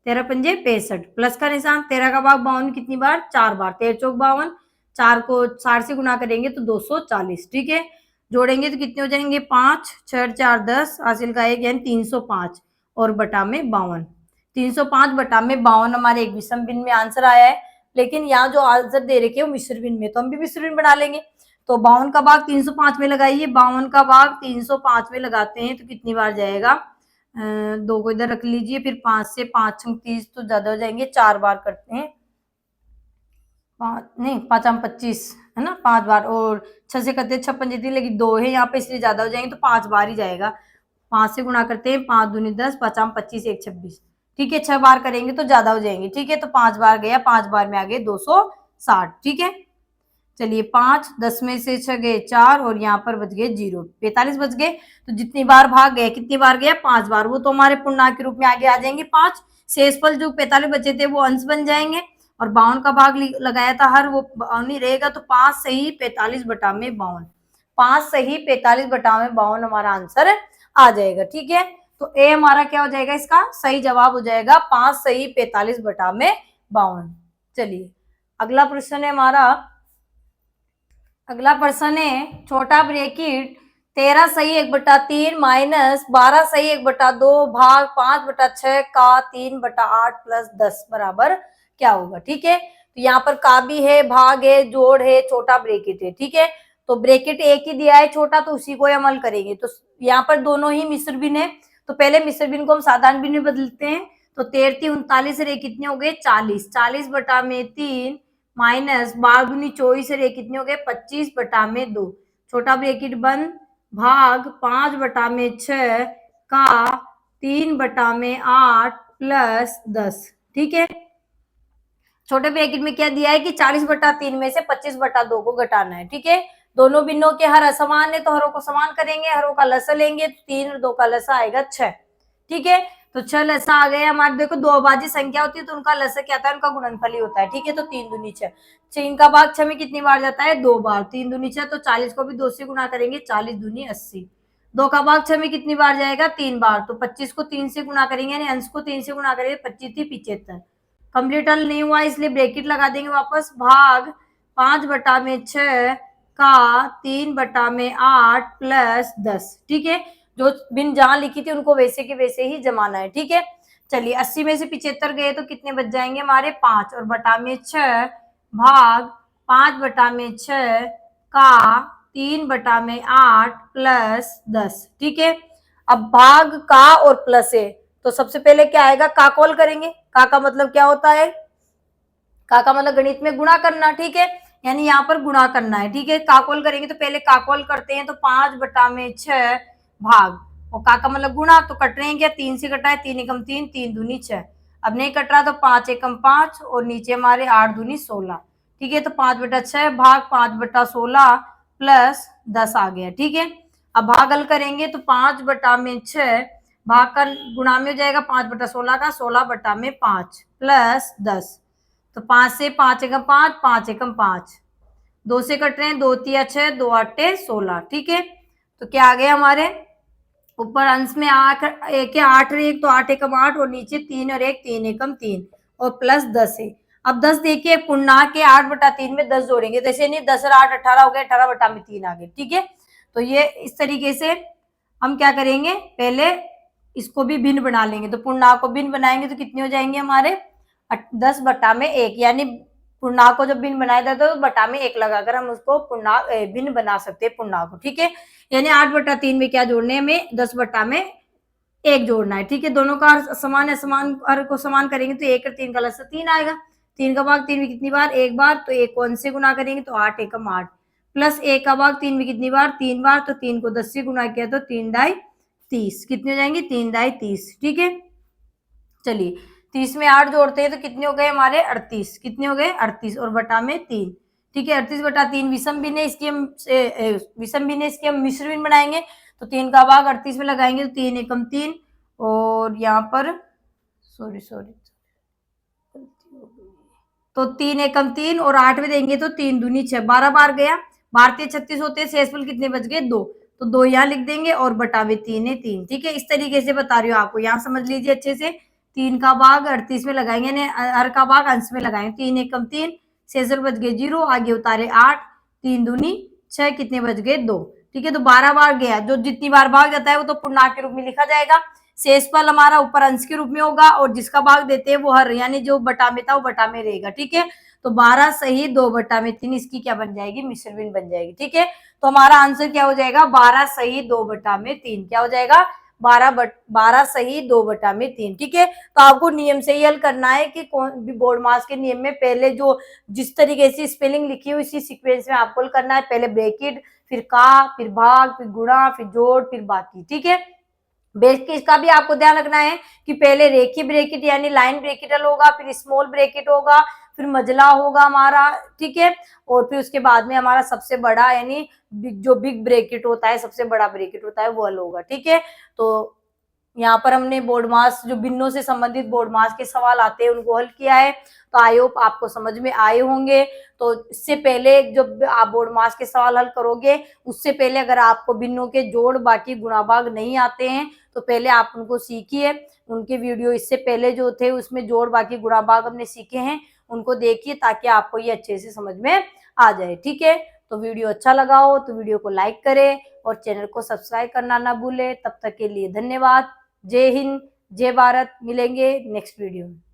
A: 13 पंजे 65 प्लस का निशान, 13 का भाग 52 कितनी बार 4 बार, 13 चौक 52, 4 को 60 से गुणा करेंगे तो 240। ठीक है, जोड़ेंगे तो कितने हो जाएंगे 5 6 4 10, हासिल का 1 यानी 305 और बटा में 52, 305 बटा में 52 हमारे एक विषम भिन्न में आंसर आया है। लेकिन यहाँ जो आंसर दे रखे वो मिश्र भिन्न में, तो हम भी मिश्र भिन्न बना लेंगे। तो 52 का भाग 305 में लगाइए, 52 का भाग 305 में लगाते हैं तो कितनी बार जाएगा, 2 को इधर रख लीजिए, फिर 5 से 5 30 तो ज्यादा हो जाएंगे, 4 बार करते हैं, 5 नहीं 5 25 है ना, 5 बार, और 6 से करते हैं 6 पंजे 3, लेकिन 2 है यहाँ पे इसलिए ज्यादा हो जाएंगे तो 5 बार ही जाएगा। 5 से गुणा करते हैं, 5 दूनी 10, 5 25 1 26। ठीक है, 6 बार करेंगे तो ज्यादा हो जाएंगे। ठीक है, तो 5 बार गया, 5 बार में आ गए 260। ठीक है, चलिए 5 10 में से 6 गए 4 और यहाँ पर बच गए 0, 45 बच गए। तो जितनी बार भाग गए कितनी बार गया 5 बार, वो तो हमारे पूर्णांक के रूप में आगे आ जाएंगे 5, शेषफल जो 45 बचे थे वो अंश बन जाएंगे, और 52 का भाग लगाया था हर, वो 52 रहेगा, तो 5 सही 45 बटा में 52, 5 सही 45 बटा में 52 हमारा आंसर आ जाएगा। ठीक है, तो ए हमारा क्या हो जाएगा, इसका सही जवाब हो जाएगा 5 सही 45 बटा में 52। चलिए अगला प्रश्न है हमारा, अगला प्रश्न है छोटा ब्रैकेट 13 सही 1/3 माइनस 12 सही 1/2 भाग 5/6 का 3/8 प्लस 10 बराबर क्या होगा। ठीक है, तो यहाँ पर का भी है, भाग है, जोड़ है, छोटा ब्रैकेट है। ठीक है, तो ब्रैकेट एक ही दिया है छोटा, तो उसी को अमल करेंगे। तो यहाँ पर दोनों ही मिश्र भिन्न है, तो पहले मिश्र भिन्न को हम साधारण भिन्न में बदलते हैं। तो 13 39 रे कितने हो गए 40, 40 बटा में 3 माइनस 12 दूनी 24 रे कितने हो गए 25 बटा में 2, छोटा ब्रैकेट बंद, भाग 5 बटा में 6 का 3 बटा में 8 प्लस 10। ठीक है, छोटे ब्रैकेट में क्या दिया है कि 40/3 में से 25/2 को घटाना है। ठीक है, दोनों भिन्नों के हर असमान है तो हरों को समान करेंगे, हरों का लसा लेंगे तो 3 और 2 का लसा आएगा 6। ठीक है, तो 6 लसा आ गया हमारे। देखो दो अभाज्य संख्या होती है तो उनका लसा क्या होता है, उनका गुणनफल ही होता है। ठीक है, तो 3 दूनी 6, 3 का भाग 6 में कितनी बार जाता है 2 बार, 3 दूनी 6, तो 40 को भी 2 से गुणा करेंगे, 40 दूनी 80, 2 का भाग 6 में कितनी बार जाएगा 3 बार, तो 25 को 3 से गुणा करेंगे, यानी अंश को 3 से गुणा करेंगे, 25 थी 75, कंप्लीट हल नहीं हुआ इसलिए ब्रैकेट लगा देंगे वापस, भाग 5 बटा में 6 का 3 बटा में 8 प्लस 10। ठीक है, जो बिन जहां लिखी थी उनको वैसे के वैसे ही जमाना है। ठीक है, चलिए 80 में से 75 गए तो कितने बच जाएंगे हमारे 5, और बटा में 6 भाग 5 बटा में 6 का 3 बटा में 8 प्लस 10। ठीक है, अब भाग का और प्लस है तो सबसे पहले क्या आएगा, का कॉल करेंगे। का मतलब क्या होता है, का मतलब गणित में गुणा करना। ठीक है, यानी यहाँ पर गुणा करना है। ठीक है, का कॉल करेंगे तो पहले का कॉल करते हैं, तो 5 बटा में 6 भाग, और का मतलब गुणा, तो कट रहे हैं क्या 3 से कटा है, 3 एकम 3, 3 दूनी 6, अब नहीं कट रहा तो 5 एकम 5 और नीचे हमारे 8 दूनी 16। ठीक है, तो 5/6 भाग 5/16 प्लस 10 आ गया। ठीक है, अब भाग हल करेंगे तो 5 बटा में 6 भाग का गुणा में हो जाएगा 5/16 का, 16 बटा में 5 प्लस 10, तो 5 से 5 एकम 5, 5 एकम 5, 2 से कट रहे हैं, 2 तिया 6, 2 8 16। ठीक है, तो क्या आ गया हमारे ऊपर अंश में 8 एक 8 एक, तो 8 एकम 8 और नीचे 3 और 1 3 एकम 3 और प्लस 10 है। अब 10 देखिए पूर्णांक के 8/3 में 10 जोड़ेंगे, जैसे नहीं 10 और 8 18 हो गए, 18 बटा में 3 आ गए। ठीक है, तो ये इस तरीके से हम क्या करेंगे, पहले इसको भी भिन्न बना लेंगे। तो पूर्णांक को भिन्न बनाएंगे तो कितने हो जाएंगे हमारे 10 बटा में 1, यानी पूर्णांक को जब भिन्न बनाया जाता है तो बटा में 1 लगाकर हम उसको पूर्णांक भिन्न बना सकते हैं पूर्णांक को। ठीक है, यानी 8/3 में क्या जोड़ने में 10 बटा में एक जोड़ना है, ठीक है। दोनों का अर्थ समान है, समान अर्थ को समान करेंगे तो 1 और 3 का लसा 3 आएगा। 3 का भाग 3 में कितनी बार? एक बार, तो 1 को 1 से गुना करेंगे तो 8 एकम 8, प्लस 1 का भाग 3 में कितनी बार? 3 बार, तो 3 को 10 से गुना किया तो 3 दाई 30, कितने हो जाएंगे? 3 दाई 30, ठीक है। चलिए 30 में 8 जोड़ते हैं तो कितने हो गए हमारे? 38, कितने हो गए? 38, और बटा में 3, ठीक है। 38 बटा 3 विषम भिन्न है, इसकी हम विषम भिन्न है, इसकी हम मिश्र भिन्न बनाएंगे, तो 3 का भाग 38 में लगाएंगे तो 3 एकम 3, और यहाँ पर सॉरी सॉरी तो 3 एकम 3 और 8 में देंगे तो 3 दूनी 6, 12 बार गया, भारतीय 36 होते हैं, शेषफल कितने बच गए? 2, तो 2 यहाँ लिख देंगे और बटा में 3 है 3, ठीक है। इस तरीके से बता रही हूँ आपको, यहाँ समझ लीजिए अच्छे से। 3 का भाग 38 में लगाएंगे, हर का भाग अंश में लगाएंगे, 3 एकम 3, शेषफल बच गए 0, आगे उतारे 8, 3 दूनी 6, कितने बच गए? 2, ठीक है। तो 12 बार गया, जो जितनी बार भाग जाता है वो तो पूर्णांक के रूप में लिखा जाएगा, शेषफल हमारा ऊपर अंश के रूप में होगा, और जिसका भाग देते हैं वो हर, यानी जो बटा में था वो बटा में रहेगा, ठीक है। तो 12 सही 2 बटा में 3, इसकी क्या बन जाएगी? मिश्र भिन्न बन जाएगी, ठीक है। तो हमारा आंसर क्या हो जाएगा? 12 सही 2 बटा में 3, क्या हो जाएगा? 12 सही 2 बटा में 3, ठीक है। तो आपको नियम से ही हल करना है कि कौन भी बोर्ड मास के नियम में पहले जो जिस तरीके से स्पेलिंग लिखी हुई इसी सीक्वेंस में आपको हल करना है, पहले ब्रैकेट, फिर का, फिर भाग, फिर गुणा, फिर जोड़, फिर बाकी, ठीक है। ब्रैकेट का भी आपको ध्यान रखना है कि पहले रेखीय ब्रैकेट यानी लाइन ब्रैकेट होगा, फिर स्मॉल ब्रैकेट होगा, फिर मजला होगा हमारा, ठीक है। और फिर उसके बाद में हमारा सबसे बड़ा यानी जो बिग ब्रैकेट होता है, सबसे बड़ा ब्रैकेट होता है वो हल होगा, ठीक है। तो यहाँ पर हमने बोर्ड मास जो भिन्नों से संबंधित बोर्ड मास के सवाल आते हैं उनको हल किया है, तो आई होप आपको समझ में आए होंगे। तो इससे पहले जब आप बोर्ड मास के सवाल हल करोगे उससे पहले अगर आपको भिन्नों के जोड़ बाकी गुणा भाग नहीं आते हैं तो पहले आप उनको सीखिए, उनके वीडियो इससे पहले जो थे उसमें जोड़ बाकी गुणा भाग हमने सीखे हैं, उनको देखिए ताकि आपको ये अच्छे से समझ में आ जाए, ठीक है। तो वीडियो अच्छा लगा हो तो वीडियो को लाइक करें और चैनल को सब्सक्राइब करना ना भूलें। तब तक के लिए धन्यवाद। जय हिंद, जय भारत। मिलेंगे नेक्स्ट वीडियो में।